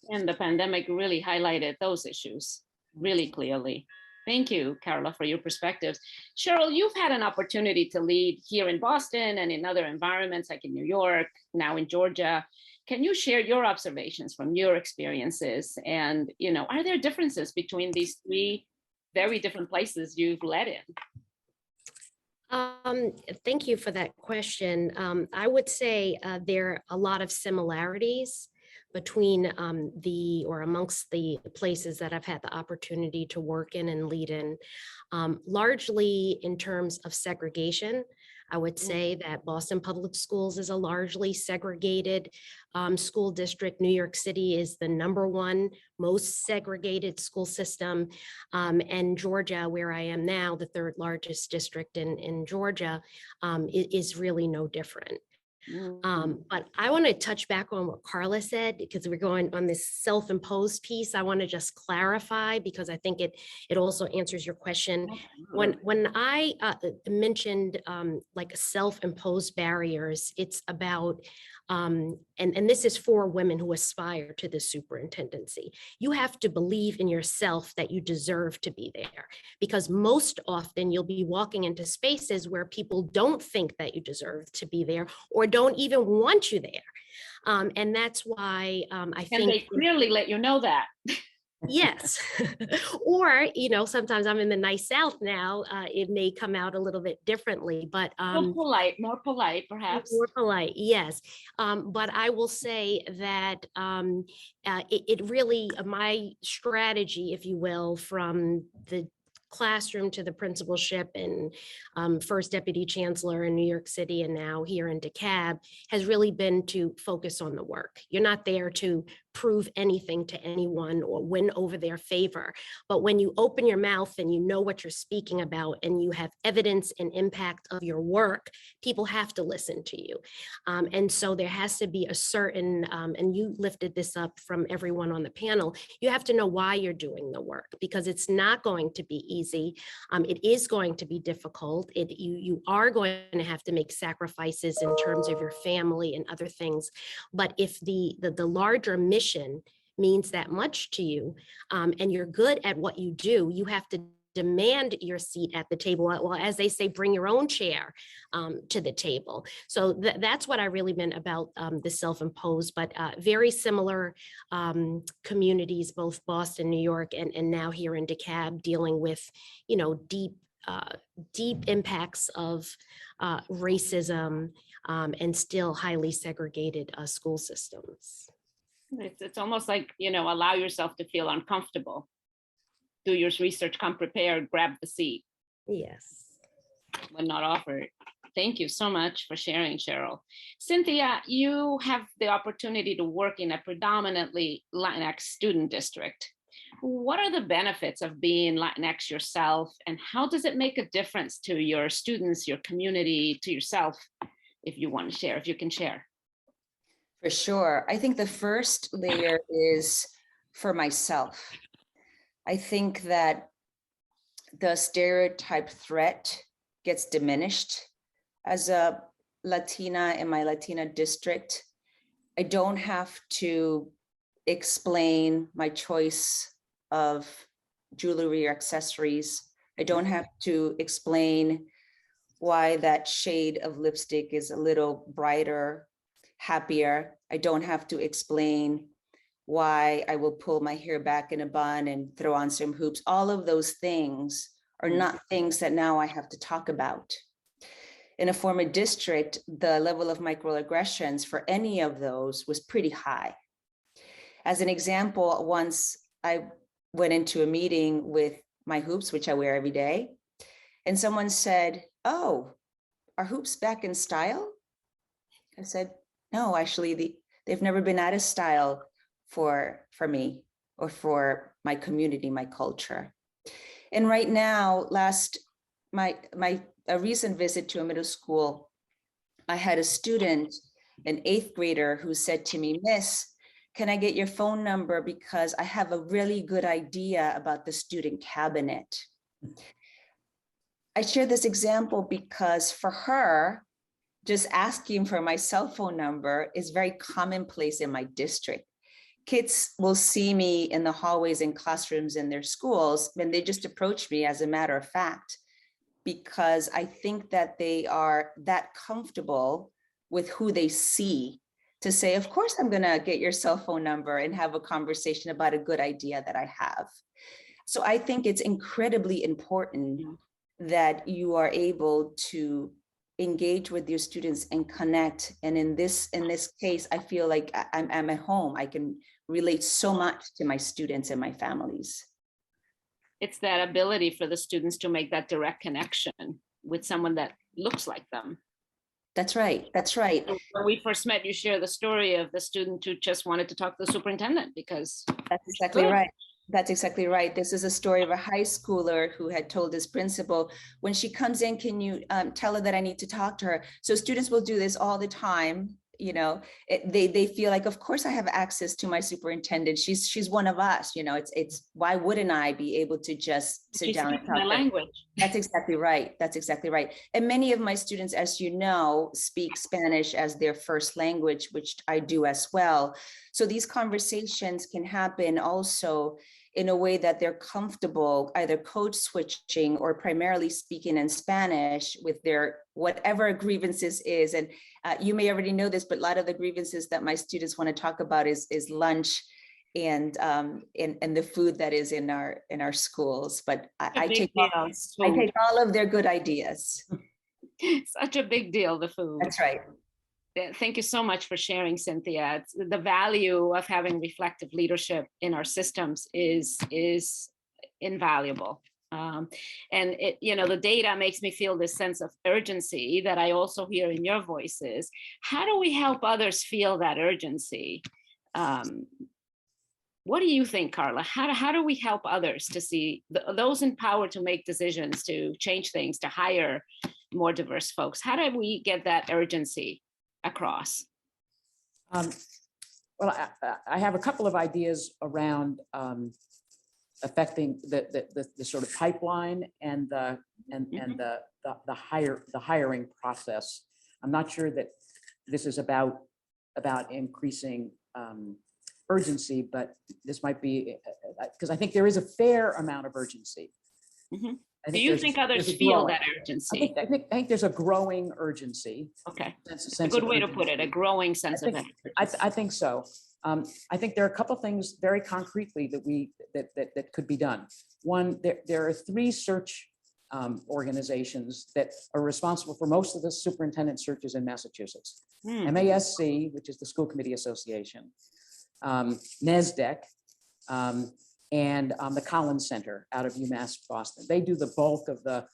Speaker 3: And the pandemic really highlighted those issues really clearly. Thank you, Carola, for your perspectives. Cheryl, you've had an opportunity to lead here in Boston and in other environments like in New York, now in Georgia. Can you share your observations from your experiences? And, are there differences between these three very different places you've led in?
Speaker 6: Thank you for that question. I would say there are a lot of similarities between amongst the places that I've had the opportunity to work in and lead in, largely in terms of segregation. I would say that Boston Public Schools is a largely segregated school district. New York City is the #1 most segregated school system. And Georgia, where I am now, the 3rd largest district in Georgia, is really no different. But I want to touch back on what Carla said, because we're going on this self-imposed piece. I want to just clarify, because I think it also answers your question. When I mentioned like self-imposed barriers, it's about, and this is for women who aspire to the superintendency. You have to believe in yourself that you deserve to be there, because most often you'll be walking into spaces where people don't think that you deserve to be there or don't even want you there. And that's why I think—
Speaker 3: And they clearly let you know that.
Speaker 6: Yes. Or, sometimes I'm in the nice South now. It may come out a little bit differently, but
Speaker 3: more polite, perhaps.
Speaker 6: More polite, yes. But I will say that it really, my strategy, if you will, from the classroom to the principalship and first deputy chancellor in New York City and now here in DeKalb, has really been to focus on the work. You're not there to prove anything to anyone or win over their favor. But when you open your mouth and you know what you're speaking about and you have evidence and impact of your work, people have to listen to you. And so there has to be a certain, and you lifted this up from everyone on the panel, you have to know why you're doing the work, because it's not going to be easy. It is going to be difficult. You are going to have to make sacrifices in terms of your family and other things. But if the larger mission means that much to you, and you're good at what you do, you have to demand your seat at the table. Well, as they say, bring your own chair to the table. So that's what I really meant about the self-imposed, but very similar communities, both Boston, New York, and now here in DeKalb, dealing with, you know, deep impacts of racism and still highly segregated school systems.
Speaker 3: It's almost like, you know, allow yourself to feel uncomfortable. Do your research, come prepared, grab the seat.
Speaker 6: Yes.
Speaker 3: When not offered. Thank you so much for sharing, Cheryl. Cynthia, you have the opportunity to work in a predominantly Latinx student district. What are the benefits of being Latinx yourself, and how does it make a difference to your students, your community, to yourself, if you want to share, if you can share?
Speaker 4: For sure. I think the first layer is for myself. I think that the stereotype threat gets diminished. As a Latina in my Latina district, I don't have to explain my choice of jewelry or accessories. I don't have to explain why that shade of lipstick is a little brighter, happier. I don't have to explain why I will pull my hair back in a bun and throw on some hoops. All of those things are not things that now I have to talk about. In a former district, the level of microaggressions for any of those was pretty high. As an example, once I went into a meeting with my hoops, which I wear every day, and someone said, "Oh, are hoops back in style?" I said, "No, actually, they've never been out of style for me or for my community, my culture." And right now, a recent visit to a middle school, I had a student, an 8th grader, who said to me, "Miss, can I get your phone number because I have a really good idea about the student cabinet?" I share this example because for her, just asking for my cell phone number is very commonplace in my district. Kids will see me in the hallways and classrooms in their schools, and they just approach me as a matter of fact, because I think that they are that comfortable with who they see to say, "Of course, I'm gonna get your cell phone number and have a conversation about a good idea that I have." So I think it's incredibly important that you are able to engage with your students and connect. And in this case, I feel like I'm at home. I can relate so much to my students and my families.
Speaker 3: It's that ability for the students to make that direct connection with someone that looks like them.
Speaker 4: That's right. That's right.
Speaker 3: When we first met, you share the story of the student who just wanted to talk to the superintendent because
Speaker 4: that's exactly right. That's exactly right. This is a story of a high schooler who had told his principal, "When she comes in, can you tell her that I need to talk to her?" So students will do this all the time. You know, they feel like, of course I have access to my superintendent. She's one of us. You know, it's why wouldn't I be able to just sit down and talk?
Speaker 3: My language.
Speaker 4: That's exactly right. That's exactly right. And many of my students, as you know, speak Spanish as their first language, which I do as well. So these conversations can happen also in a way that they're comfortable either code switching or primarily speaking in Spanish with their whatever grievances is. And you may already know this, but a lot of the grievances that my students want to talk about is lunch and the food that is in our schools. But I take all of their good ideas.
Speaker 3: Such a big deal, the food.
Speaker 4: That's right.
Speaker 3: Thank you so much for sharing, Cynthia. It's the value of having reflective leadership in our systems is invaluable. And it, you know, the data makes me feel this sense of urgency that I also hear in your voices. How do we help others feel that urgency? What do you think, Carla? How do we help others to see those in power to make decisions, to change things, to hire more diverse folks? How do we get that urgency across?
Speaker 5: Well, I have a couple of ideas around affecting the sort of pipeline and the hiring process. I'm not sure that this is about increasing urgency, but this might be because I think there is a fair amount of urgency.
Speaker 3: Mhm.
Speaker 5: I
Speaker 3: Do you
Speaker 5: there's-
Speaker 3: think
Speaker 5: there's
Speaker 3: others
Speaker 5: a
Speaker 3: feel
Speaker 5: growing-
Speaker 3: that
Speaker 5: I
Speaker 3: urgency?
Speaker 5: think there's a growing urgency.
Speaker 3: Okay,
Speaker 5: Sense
Speaker 3: a good
Speaker 5: of
Speaker 3: way to put it, a
Speaker 5: urgency.
Speaker 3: growing sense of
Speaker 5: think-
Speaker 3: urgency.
Speaker 5: I think so. I think there are a couple things very concretely that could be done. One, there are 3 search organizations that are responsible for most of the superintendent searches in Massachusetts. MASC, which is the School Committee Association, NESDEC, and the Collins Center out of UMass Boston. They do the bulk of the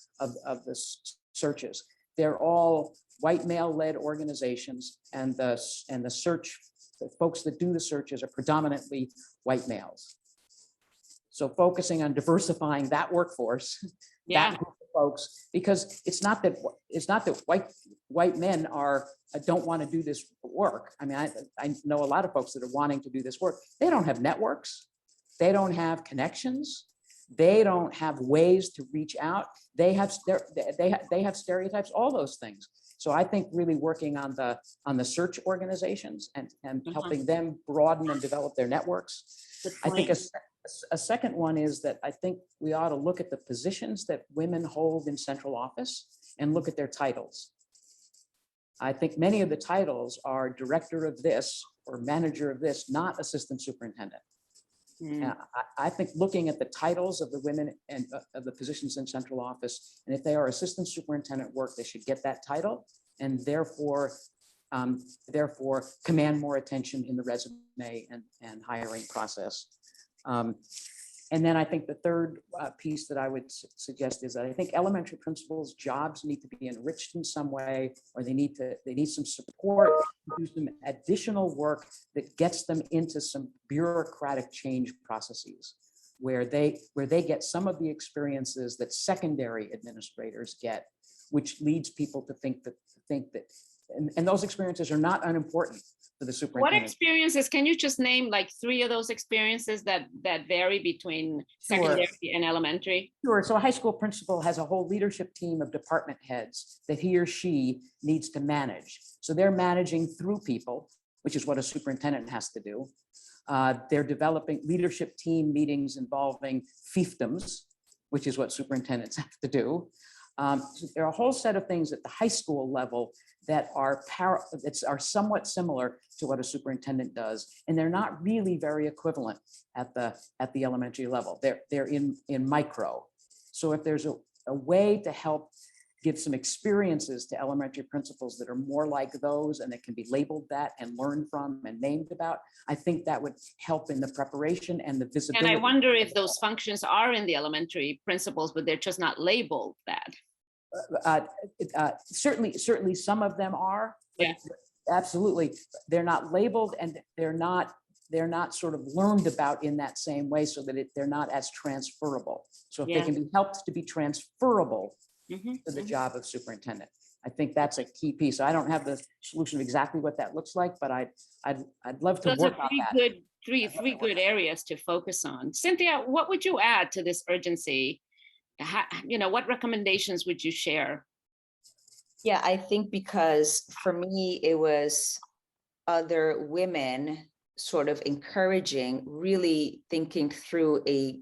Speaker 5: searches. They're all white male-led organizations, and the folks that do the searches are predominantly white males. So focusing on diversifying that workforce,
Speaker 3: Yeah,
Speaker 5: that group of folks, because it's not that white men don't want to do this work. I mean, I know a lot of folks that are wanting to do this work. They don't have networks. They don't have connections. They don't have ways to reach out. They have stereotypes, all those things. So I think really working on the search organizations and helping them broaden and develop their networks.
Speaker 3: good
Speaker 5: I think
Speaker 3: point.
Speaker 5: a second one is that I think we ought to look at the positions that women hold in central office and look at their titles. I think many of the titles are director of this or manager of this, not assistant superintendent.
Speaker 3: Mm.
Speaker 5: I think looking at the titles of the women and of the positions in central office, and if they are assistant superintendent work, they should get that title and therefore command more attention in the resume and hiring process. And then I think the third piece that I would suggest is that I think elementary principals' jobs need to be enriched in some way, or they need some support to do some additional work that gets them into some bureaucratic change processes, where they get some of the experiences that secondary administrators get, which leads people to think that and those experiences are not unimportant for the
Speaker 3: What
Speaker 5: superintendent.
Speaker 3: experiences, can you just name like 3 of those experiences that vary between secondary and elementary?
Speaker 5: Sure. So a high school principal has a whole leadership team of department heads that he or she needs to manage. So they're managing through people, which is what a superintendent has to do. They're developing leadership team meetings involving fiefdoms, which is what superintendents have to do. So there are a whole set of things at the high school level that are somewhat similar to what a superintendent does, and they're not really very equivalent at the elementary level. They're in micro. So if there's a way to help give some experiences to elementary principals that are more like those and that can be labeled that and learned from and named about, I think that would help in the preparation and the visibility.
Speaker 3: And I wonder if those functions are in the elementary principals, but they're just not labeled that.
Speaker 5: Certainly some of them are.
Speaker 3: Yeah.
Speaker 5: Absolutely. They're not labeled and they're not sort of learned about in that same way, so that they're not as transferable. So if they
Speaker 3: Yeah.
Speaker 5: can be helped to be transferable
Speaker 3: Mhm,
Speaker 5: to the
Speaker 3: mhm.
Speaker 5: job of superintendent, I think that's a key piece. I don't have the solution of exactly what that looks like, but I'd love to
Speaker 3: Those are
Speaker 5: work on that.
Speaker 3: three good areas to focus on. Cynthia, what would you add to this urgency? What recommendations would you share?
Speaker 4: Yeah, I think because for me, it was other women sort of encouraging, really thinking through a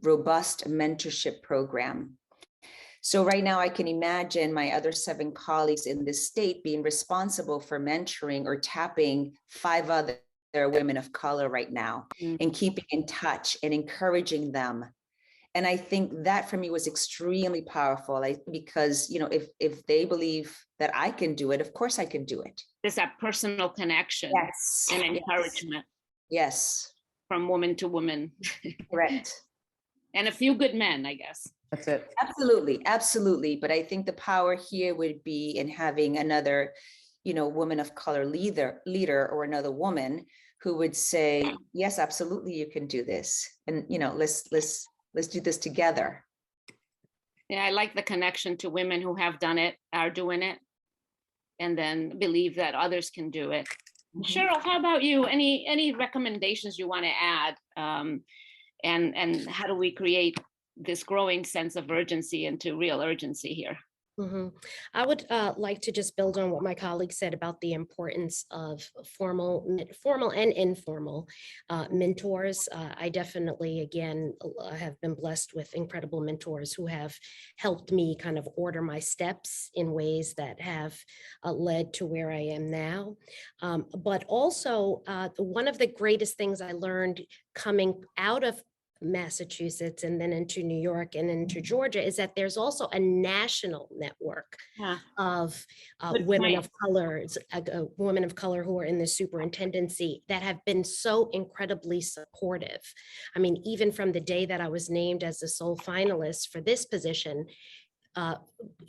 Speaker 4: robust mentorship program. So right now I can imagine my other 7 colleagues in this state being responsible for mentoring or tapping 5 other women of color right now, and keeping in touch and encouraging them. And I think that for me was extremely powerful, because, if they believe that I can do it, of course I can do it.
Speaker 3: There's that personal connection and encouragement
Speaker 4: Yes.
Speaker 3: from woman to woman.
Speaker 4: Correct.
Speaker 3: And a few good men, I guess.
Speaker 5: That's it.
Speaker 4: Absolutely. Absolutely. But I think the power here would be in having another, woman of color leader or another woman who would say, yes, absolutely, you can do this. And, let's do this together.
Speaker 3: Yeah, I like the connection to women who have done it, are doing it, and then believe that others can do it. Cheryl, how about you? Any recommendations you want to add? And how do we create this growing sense of urgency into real urgency here?
Speaker 6: Mhm. I would like to just build on what my colleague said about the importance of formal and informal mentors. I definitely, again, have been blessed with incredible mentors who have helped me kind of order my steps in ways that have led to where I am now. But also, one of the greatest things I learned coming out of Massachusetts and then into New York and into Georgia is that there's also a national network
Speaker 3: Yeah.
Speaker 6: of
Speaker 3: Good
Speaker 6: women
Speaker 3: point.
Speaker 6: of colors, women of color who are in the superintendency that have been so incredibly supportive. I mean, even from the day that I was named as the sole finalist for this position,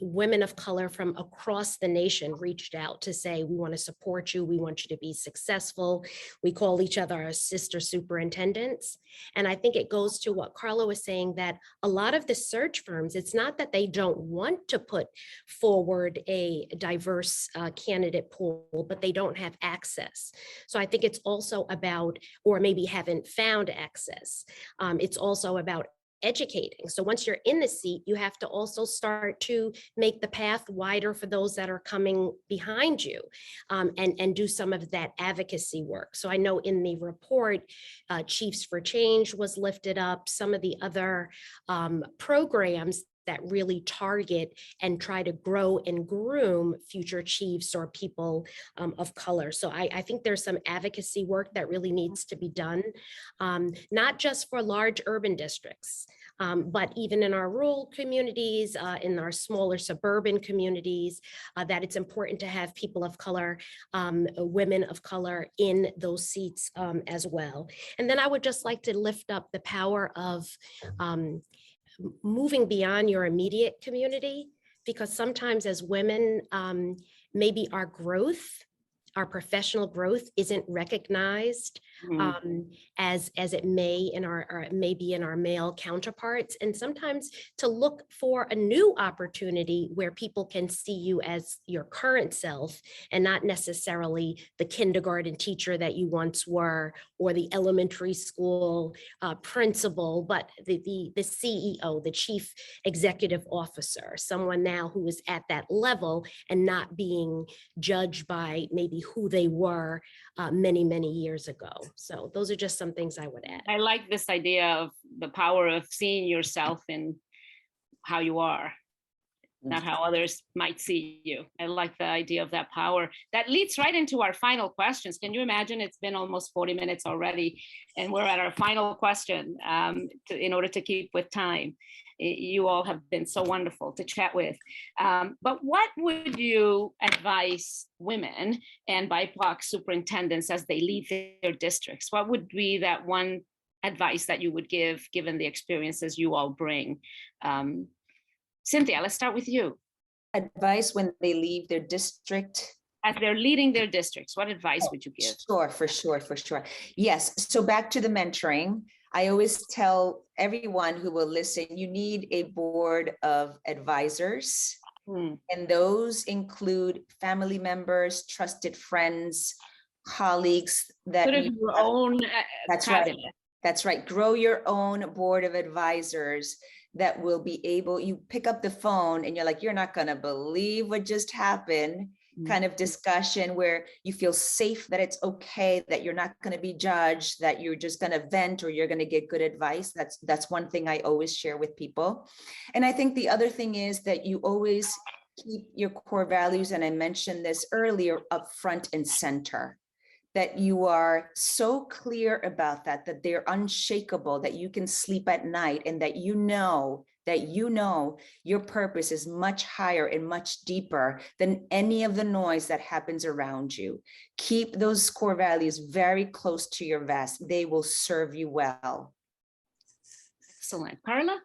Speaker 6: women of color from across the nation reached out to say, we want to support you. We want you to be successful. We call each other our sister superintendents. And I think it goes to what Carla was saying, that a lot of the search firms, it's not that they don't want to put forward a diverse candidate pool, but they don't have access. So I think it's also about, or maybe haven't found access. It's also about educating. So once you're in the seat, you have to also start to make the path wider for those that are coming behind you, and do some of that advocacy work. So I know in the report, Chiefs for Change was lifted up, some of the other programs that really target and try to grow and groom future chiefs or people of color. So I think there's some advocacy work that really needs to be done, not just for large urban districts, but even in our rural communities, in our smaller suburban communities, that it's important to have people of color, women of color in those seats as well. And then I would just like to lift up the power of moving beyond your immediate community, because sometimes as women, maybe our growth, our professional growth isn't recognized as it may in our, or maybe in our male counterparts. And sometimes to look for a new opportunity where people can see you as your current self and not necessarily the kindergarten teacher that you once were, or the elementary school principal, but the CEO, the chief executive officer, someone now who is at that level and not being judged by maybe who they were many, many years ago. So those are just some things I would add.
Speaker 3: I like this idea of the power of seeing yourself in how you are, not how others might see you. I like the idea of that power. That leads right into our final questions. Can you imagine? It's been almost 40 minutes already, and we're at our final question in order to keep with time. You all have been so wonderful to chat with. But what would you advise women and BIPOC superintendents as they leave their districts? What would be that one advice that you would give, given the experiences you all bring? Cynthia, let's start with you.
Speaker 4: Advice when they leave their district.
Speaker 3: As they're leading their districts, what advice would you give?
Speaker 4: Sure, for sure. Yes, so back to the mentoring. I always tell everyone who will listen, you need a board of advisors. And those include family members, trusted friends, colleagues that
Speaker 3: Sort of your own
Speaker 4: that's
Speaker 3: cabinet.
Speaker 4: right. That's right. Grow your own board of advisors that will be able, you pick up the phone and you're like, you're not going to believe what just happened. Kind of discussion where you feel safe, that it's okay, that you're not going to be judged, that you're just going to vent or you're going to get good advice. That's one thing I always share with people. And I think the other thing is that you always keep your core values, and I mentioned this earlier, up front and center, that you are so clear about that they're unshakable, that you can sleep at night, and that you know your purpose is much higher and much deeper than any of the noise that happens around you. Keep those core values very close to your vest. They will serve you well.
Speaker 3: Excellent. Carla?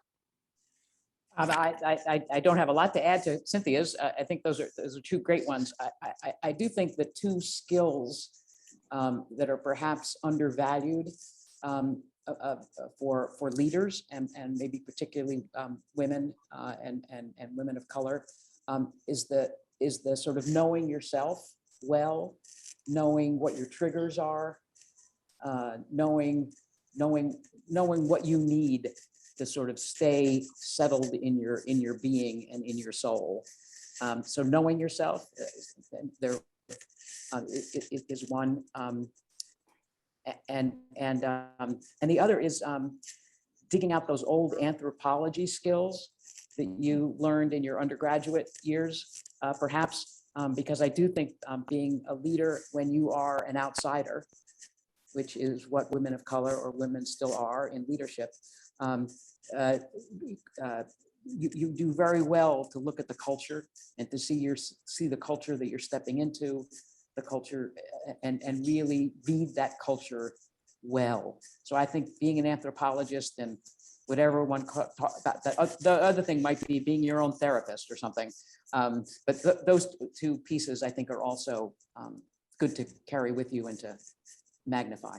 Speaker 5: I don't have a lot to add to Cynthia's. I think those are two great ones. I do think the two skills that are perhaps undervalued for leaders and maybe particularly women and women of color is the sort of knowing yourself well, knowing what your triggers are, knowing what you need to sort of stay settled in your being and in your soul. So knowing yourself, there is one, and the other is digging out those old anthropology skills that you learned in your undergraduate years, perhaps, because I do think being a leader when you are an outsider, which is what women of color or women still are in leadership, you do very well to look at the culture and to see the culture that you're stepping into, the culture, and really read that culture well. So I think being an anthropologist and whatever one talk about that, the other thing might be being your own therapist or something. But those two pieces I think are also good to carry with you and to magnify.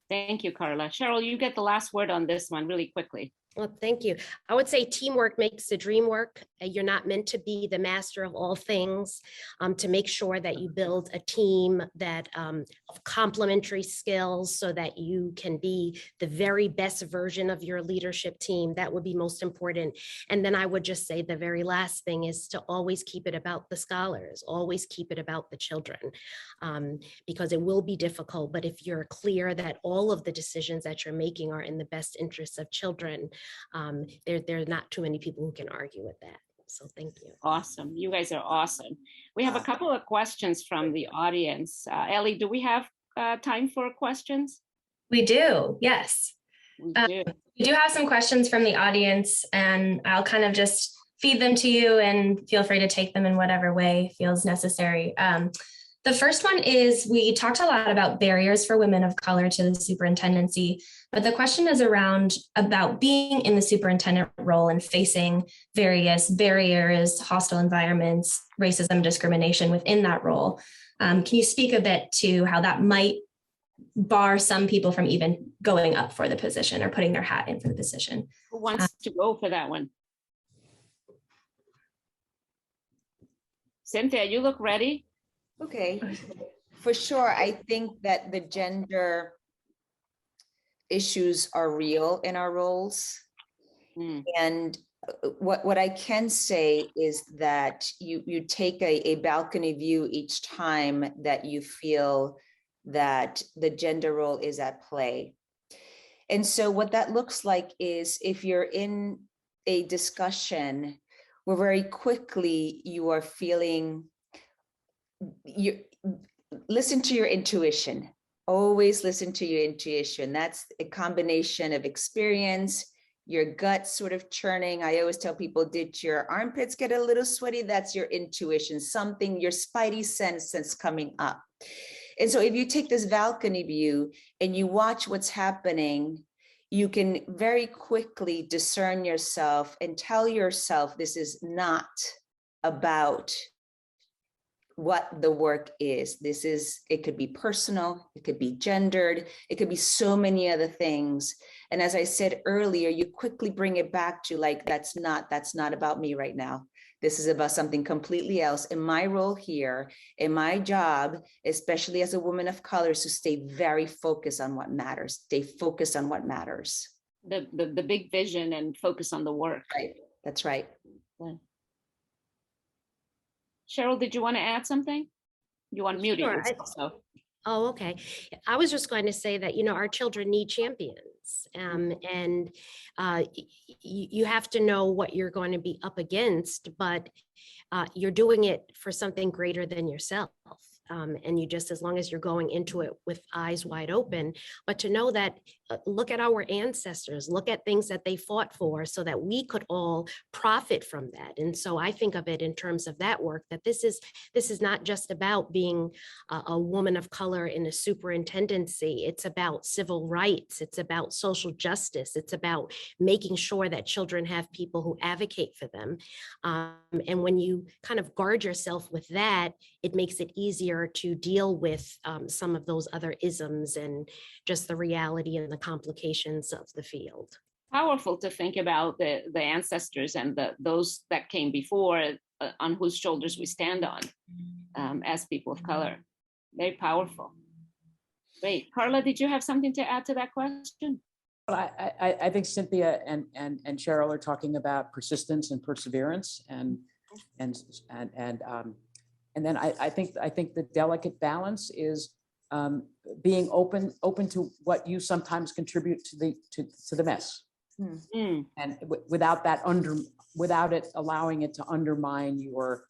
Speaker 3: Thank you, Carla. Cheryl, you get the last word on this one really quickly.
Speaker 6: Well, thank you. I would say teamwork makes the dream work. You're not meant to be the master of all things. To make sure that you build a team that of complementary skills so that you can be the very best version of your leadership team, that would be most important. And then I would just say the very last thing is to always keep it about the scholars, always keep it about the children, because it will be difficult. But if you're clear that all of the decisions that you're making are in the best interests of children, there are not too many people who can argue with that. So thank you.
Speaker 3: Awesome. You guys are awesome. We have a couple of questions from the audience. Ellie, do we have time for questions?
Speaker 2: We do, yes.
Speaker 3: We do.
Speaker 2: We do have some questions from the audience, and I'll kind of just feed them to you and feel free to take them in whatever way feels necessary. The first one is, we talked a lot about barriers for women of color to the superintendency, but the question is about being in the superintendent role and facing various barriers, hostile environments, racism, discrimination within that role. Can you speak a bit to how that might bar some people from even going up for the position or putting their hat in for the position?
Speaker 3: Who wants to go for that one? Cynthia, you look ready.
Speaker 4: Okay, for sure. I think that the gender issues are real in our roles. And what I can say is that you take a balcony view each time that you feel that the gender role is at play. And so what that looks like is, if you're in a discussion where very quickly you are feeling, you listen to your intuition. Always listen to your intuition. That's a combination of experience, your gut sort of churning. I always tell people, did your armpits get a little sweaty? That's your intuition, something, your spidey sense coming up. And so if you take this balcony view and you watch what's happening, you can very quickly discern yourself and tell yourself, this is not about what the work is. It could be personal, it could be gendered, it could be so many other things. And as I said earlier, you quickly bring it back to like, that's not about me right now. This is about something completely else. And my role here, in my job, especially as a woman of color, is to stay very focused on what matters. Stay focused on what matters.
Speaker 3: The big vision and focus on the work.
Speaker 4: Right. That's right.
Speaker 3: Yeah. Cheryl, did you want to add something? You want to mute
Speaker 6: Sure,
Speaker 3: it? So.
Speaker 6: Oh, okay. I was just going to say that, our children need champions, and you have to know what you're going to be up against, but you're doing it for something greater than yourself. And you just, as long as you're going into it with eyes wide open, but to know that, look at our ancestors, look at things that they fought for so that we could all profit from that. And so I think of it in terms of that work, that this is not just about being a woman of color in a superintendency. It's about civil rights. It's about social justice. It's about making sure that children have people who advocate for them. And when you kind of guard yourself with that, it makes it easier to deal with some of those other isms and just the reality and the complications of the field.
Speaker 3: Powerful to think about the ancestors and those that came before, on whose shoulders we stand on as people of color. Very powerful. Great. Carla, did you have something to add to that question?
Speaker 5: Well, I think Cynthia and Cheryl are talking about persistence and perseverance, and and then I think the delicate balance is being open to what you sometimes contribute to the mess, and without it allowing it to undermine your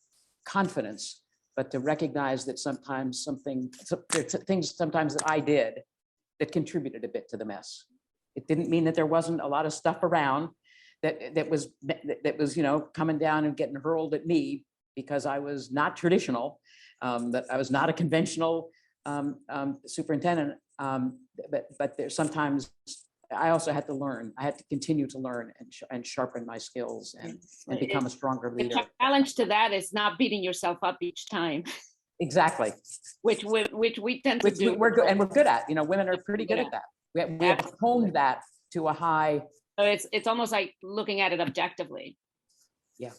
Speaker 5: confidence, but to recognize that sometimes things sometimes that I did that contributed a bit to the mess. It didn't mean that there wasn't a lot of stuff around that was coming down and getting hurled at me because I was not traditional, that I was not a conventional superintendent. But there's sometimes I also had to learn. I had to continue to learn and sharpen my skills and become a stronger leader.
Speaker 3: The challenge to that is not beating yourself up each time.
Speaker 5: Exactly.
Speaker 3: Which we tend to do.
Speaker 5: We're good, and we're good at. Women are pretty good at that. We have honed that to a high.
Speaker 3: So it's almost like looking at it objectively.
Speaker 5: Yeah.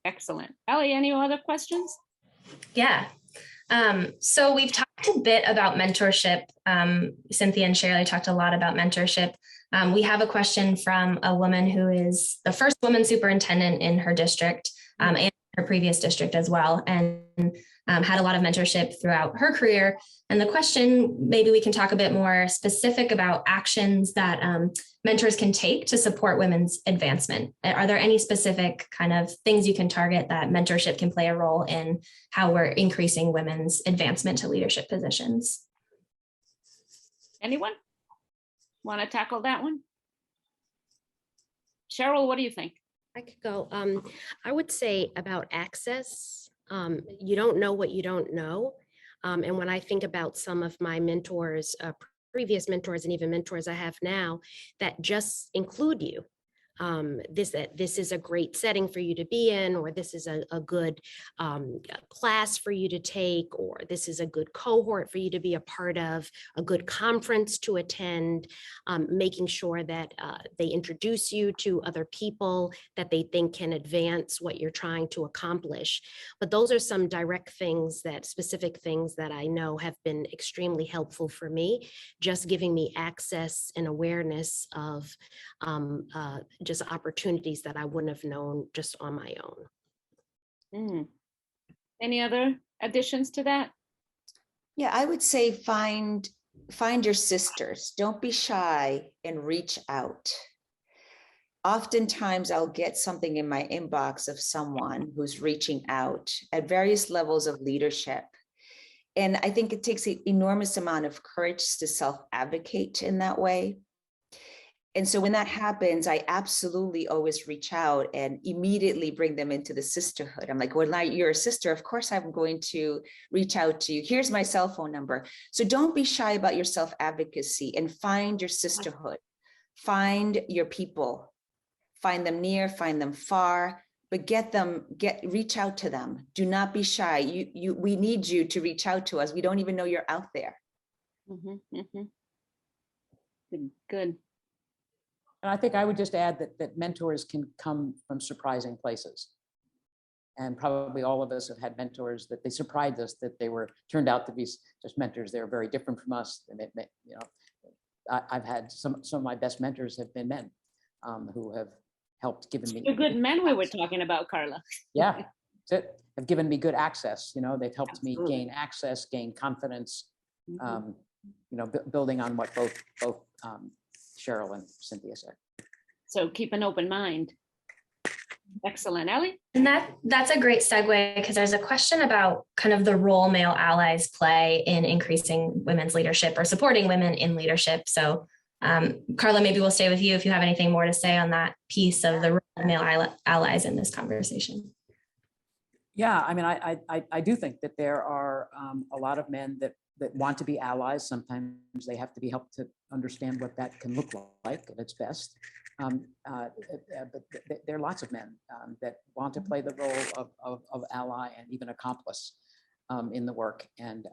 Speaker 3: Excellent. Ellie, any other questions?
Speaker 2: Yeah. So we've talked a bit about mentorship. Cynthia and Shirley talked a lot about mentorship. We have a question from a woman who is the first woman superintendent in her district and her previous district as well, and had a lot of mentorship throughout her career. And the question, maybe we can talk a bit more specific about actions that mentors can take to support women's advancement. Are there any specific kind of things you can target that mentorship can play a role in how we're increasing women's advancement to leadership positions?
Speaker 3: Anyone want to tackle that one? Cheryl, what do you think?
Speaker 6: I could go. I would say about access. You don't know what you don't know. And when I think about some of my mentors, previous mentors, and even mentors I have now that just include you. This is a great setting for you to be in, or this is a good class for you to take, or this is a good cohort for you to be a part of, a good conference to attend, making sure that they introduce you to other people that they think can advance what you're trying to accomplish. But those are some direct things, specific things that I know have been extremely helpful for me, just giving me access and awareness of just opportunities that I wouldn't have known just on my own.
Speaker 3: Any other additions to that?
Speaker 4: Yeah, I would say find your sisters. Don't be shy and reach out. Oftentimes I'll get something in my inbox of someone who's reaching out at various levels of leadership. And I think it takes an enormous amount of courage to self-advocate in that way. And so when that happens, I absolutely always reach out and immediately bring them into the sisterhood. I'm like, well, you're a sister. Of course, I'm going to reach out to you. Here's my cell phone number. So don't be shy about your self-advocacy and find your sisterhood. Find your people. Find them near, find them far, but reach out to them. Do not be shy. We need you to reach out to us. We don't even know you're out there.
Speaker 3: Good.
Speaker 5: And I think I would just add that mentors can come from surprising places. And probably all of us have had mentors that they surprised us, that they turned out to be just mentors. They were very different from us. And I've had some of my best mentors have been men who have helped given me.
Speaker 3: The good men we were talking about, Carla.
Speaker 5: Yeah, have given me good access. They've helped me gain access, gain confidence. Building on what both Cheryl and Cynthia said.
Speaker 3: So keep an open mind. Excellent. Ellie?
Speaker 2: And that's a great segue, because there's a question about kind of the role male allies play in increasing women's leadership or supporting women in leadership. So Carla, maybe we'll stay with you if you have anything more to say on that piece of the role of male allies in this conversation.
Speaker 5: Yeah, I mean, I do think that there are a lot of men that want to be allies. Sometimes they have to be helped to understand what that can look like at its best. But there are lots of men that want to play the role of ally and even accomplice in the work, and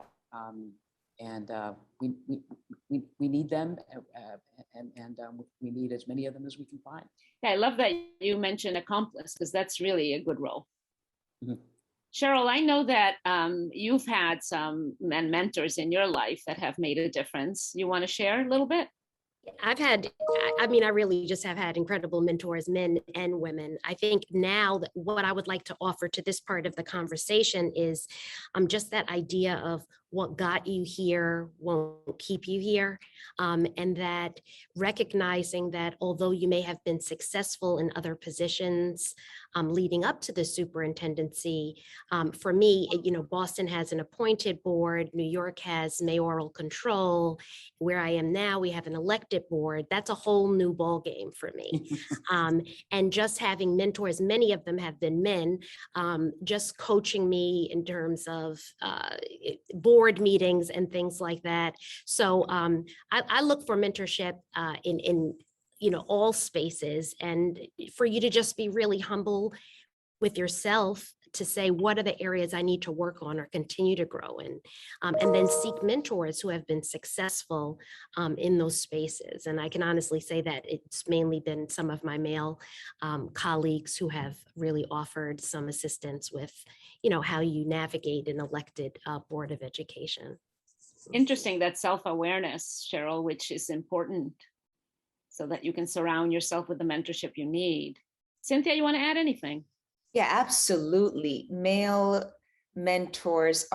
Speaker 5: we need them, and we need as many of them as we can find.
Speaker 3: Yeah, I love that you mentioned accomplice, because that's really a good role. Cheryl, I know that you've had some mentors in your life that have made a difference. You want to share a little bit?
Speaker 6: I really just have had incredible mentors, men and women. I think now that what I would like to offer to this part of the conversation is just that idea of what got you here won't keep you here. And that recognizing that although you may have been successful in other positions leading up to the superintendency, for me, Boston has an appointed board, New York has mayoral control. Where I am now, we have an elected board. That's a whole new ballgame for me. And just having mentors, many of them have been men, just coaching me in terms of board meetings and things like that. So I look for mentorship in all spaces, and for you to just be really humble with yourself to say, what are the areas I need to work on or continue to grow in? And then seek mentors who have been successful in those spaces. And I can honestly say that it's mainly been some of my male colleagues who have really offered some assistance with, how you navigate an elected Board of Education.
Speaker 3: Interesting, that self-awareness, Cheryl, which is important so that you can surround yourself with the mentorship you need. Cynthia, you want to add anything?
Speaker 4: Yeah, absolutely. Male mentors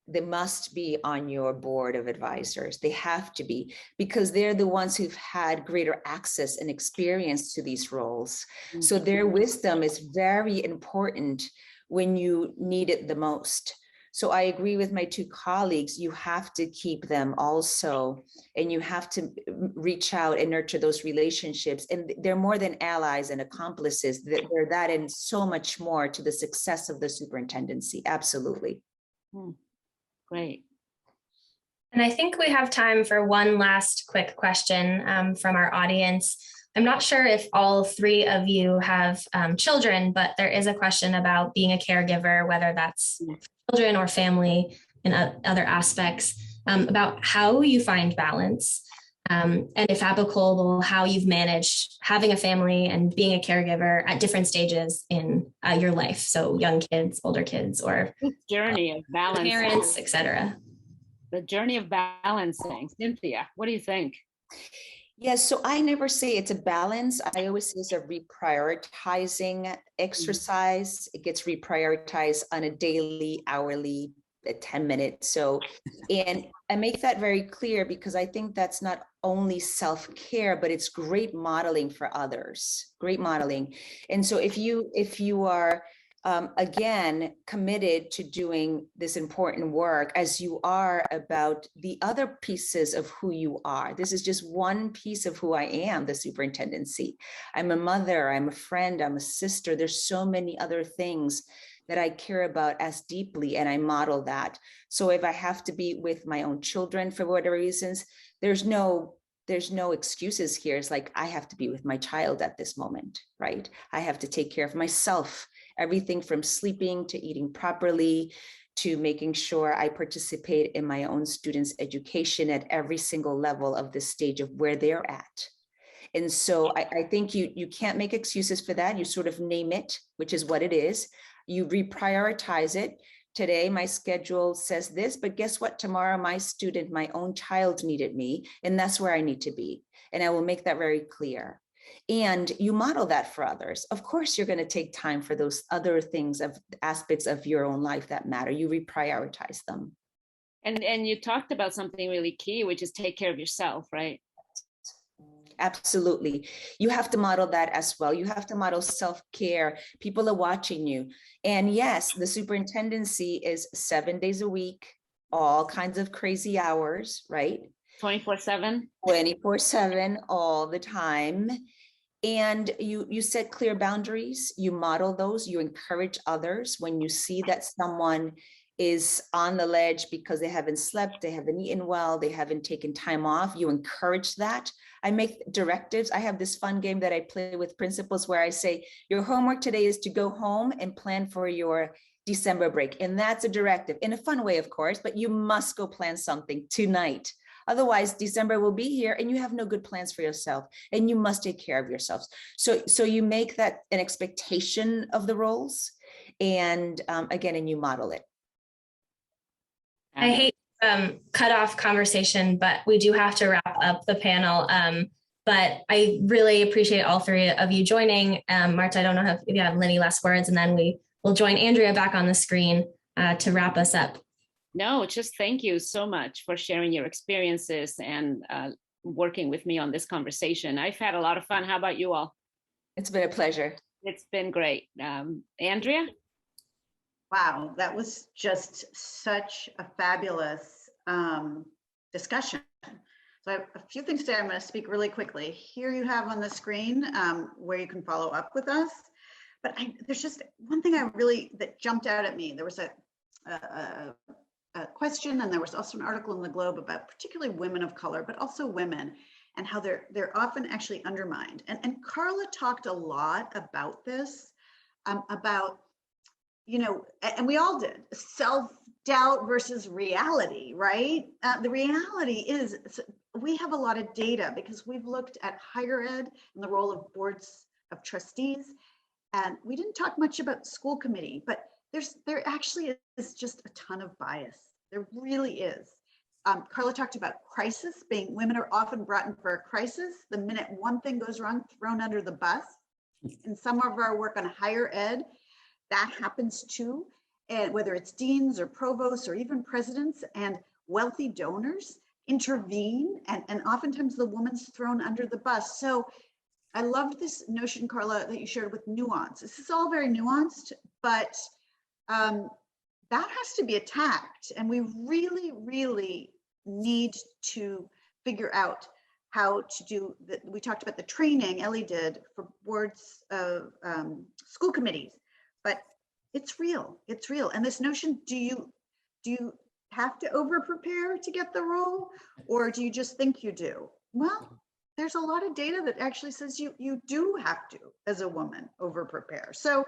Speaker 4: they must be on your board of advisors. They have to be, because they're the ones who've had greater access and experience to these roles. Mm-hmm. So their wisdom is very important when you need it the most. So I agree with my two colleagues, you have to keep them also, and you have to reach out and nurture those relationships. And they're more than allies and accomplices. They're that and so much more to the success of the superintendency. Absolutely.
Speaker 3: Great.
Speaker 2: And I think we have time for one last quick question from our audience. I'm not sure if all three of you have children, but there is a question about being a caregiver, whether that's children or family and other aspects, about how you find balance, and if applicable, how you've managed having a family and being a caregiver at different stages in your life. So young kids, older kids, or
Speaker 3: journey of balance,
Speaker 2: parents, etc.
Speaker 3: The journey of balancing. Cynthia, what do you think?
Speaker 4: Yes, so I never say it's a balance. I always say it's a reprioritizing exercise. It gets reprioritized on a daily, hourly, 10 minutes. So, and I make that very clear because I think that's not only self-care, but it's great modeling for others, great modeling. And so if you are, again, committed to doing this important work as you are about the other pieces of who you are. This is just one piece of who I am, the superintendency. I'm a mother, I'm a friend, I'm a sister. There's so many other things that I care about as deeply, and I model that. So if I have to be with my own children for whatever reasons, there's no excuses here. It's like, I have to be with my child at this moment, right? I have to take care of myself. Everything from sleeping to eating properly to making sure I participate in my own students' education at every single level of the stage of where they're at. And so I think you can't make excuses for that. You sort of name it, which is what it is. You reprioritize it. Today, my schedule says this, but guess what? Tomorrow, my student, my own child needed me, and that's where I need to be. And I will make that very clear. And you model that for others. Of course, you're going to take time for those other things, of aspects of your own life that matter. You reprioritize them.
Speaker 3: And you talked about something really key, which is take care of yourself, right?
Speaker 4: Absolutely. You have to model that as well. You have to model self-care. People are watching you. And yes, the superintendency is 7 days a week, all kinds of crazy hours, right?
Speaker 3: 24/7?
Speaker 4: 24/7, all the time. And you set clear boundaries, you model those, you encourage others. When you see that someone is on the ledge because they haven't slept, they haven't eaten well, they haven't taken time off, you encourage that. I make directives. I have this fun game that I play with principals where I say, your homework today is to go home and plan for your December break. And that's a directive in a fun way, of course, but you must go plan something tonight. Otherwise, December will be here and you have no good plans for yourself, and you must take care of yourselves. So you make that an expectation of the roles, and again, and you model it.
Speaker 2: I hate cut off conversation, but we do have to wrap up the panel. But I really appreciate all three of you joining. Marta, I don't know if you have any last words, and then we will join Andrea back on the screen to wrap us up.
Speaker 3: No, just thank you so much for sharing your experiences and working with me on this conversation. I've had a lot of fun. How about you all?
Speaker 4: It's been a pleasure.
Speaker 3: It's been great. Andrea?
Speaker 1: Wow, that was just such a fabulous discussion. So I have a few things to say. I'm going to speak really quickly. Here you have on the screen where you can follow up with us. But there's just one thing that jumped out at me. There was a question, and there was also an article in the Globe about particularly women of color, but also women, and how they're often actually undermined. And Carla talked a lot about this, about, and we all did, self-doubt versus reality, right? The reality is we have a lot of data because we've looked at higher ed and the role of boards of trustees, and we didn't talk much about school committee, but there actually is just a ton of bias. There really is. Carla talked about crisis, women are often brought in for a crisis. The minute one thing goes wrong, thrown under the bus. In some of our work on higher ed, that happens too. And whether it's deans or provosts or even presidents, and wealthy donors intervene, and oftentimes the woman's thrown under the bus. So I loved this notion, Carla, that you shared with nuance. This is all very nuanced, but that has to be attacked. And we really, really need to figure out how to do that. We talked about the training Ellie did for boards of school committees, but it's real. It's real. And this notion, do you have to over prepare to get the role, or do you just think you do? Well, there's a lot of data that actually says you do have to, as a woman, over prepare. So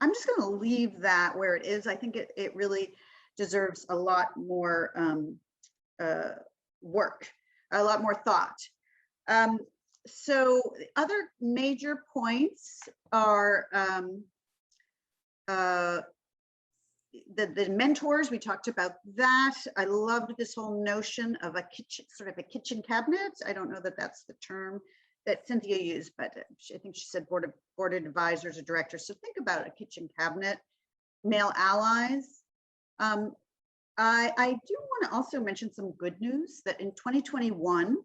Speaker 1: I'm just going to leave that where it is. I think it really deserves a lot more work, a lot more thought. So the other major points are the mentors. We talked about that. I loved this whole notion of a kitchen, sort of a kitchen cabinet. I don't know that that's the term that Cynthia used, but I think she said board of advisors or directors. So think about a kitchen cabinet, male allies. I do want to also mention some good news that in 2021,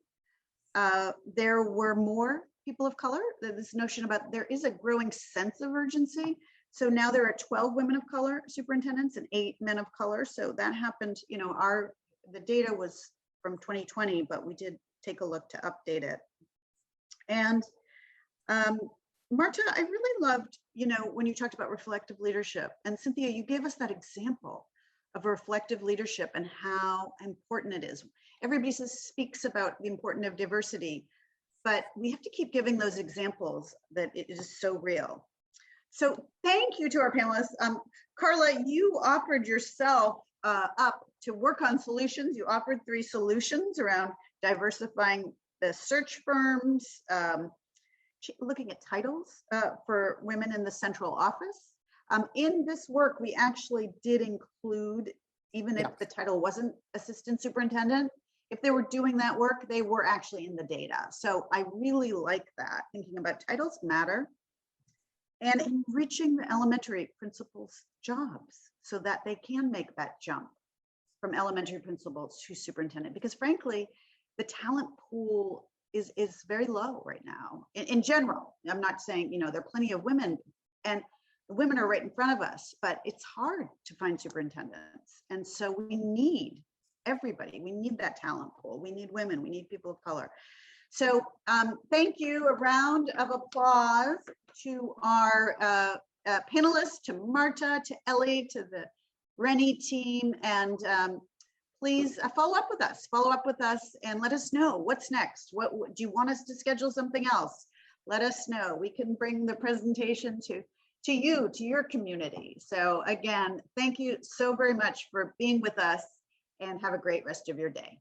Speaker 1: there were more people of color. This notion about there is a growing sense of urgency. So now there are 12 women of color superintendents and 8 men of color. So that happened, the data was from 2020, but we did take a look to update it. And Marta, I really loved, when you talked about reflective leadership, and Cynthia, you gave us that example of reflective leadership and how important it is. Everybody speaks about the importance of diversity, but we have to keep giving those examples that it is so real. So thank you to our panelists. Carla, you offered yourself up to work on solutions. You offered 3 solutions around diversifying the search firms, looking at titles for women in the central office. In this work, we actually did include, even if the title wasn't assistant superintendent, if they were doing that work, they were actually in the data. So I really like that, thinking about titles matter, and enriching the elementary principals' jobs so that they can make that jump from elementary principals to superintendent. Because frankly, the talent pool is very low right now in general. I'm not saying, there are plenty of women, and the women are right in front of us, but it's hard to find superintendents. And so we need everybody. We need that talent pool. We need women. We need people of color. So thank you. A round of applause to our panelists, to Marta, to Ellie, to the Rennie team, and please follow up with us and let us know what's next. What do you want us to schedule something else? Let us know. We can bring the presentation to you, to your community. So again, thank you so very much for being with us, and have a great rest of your day.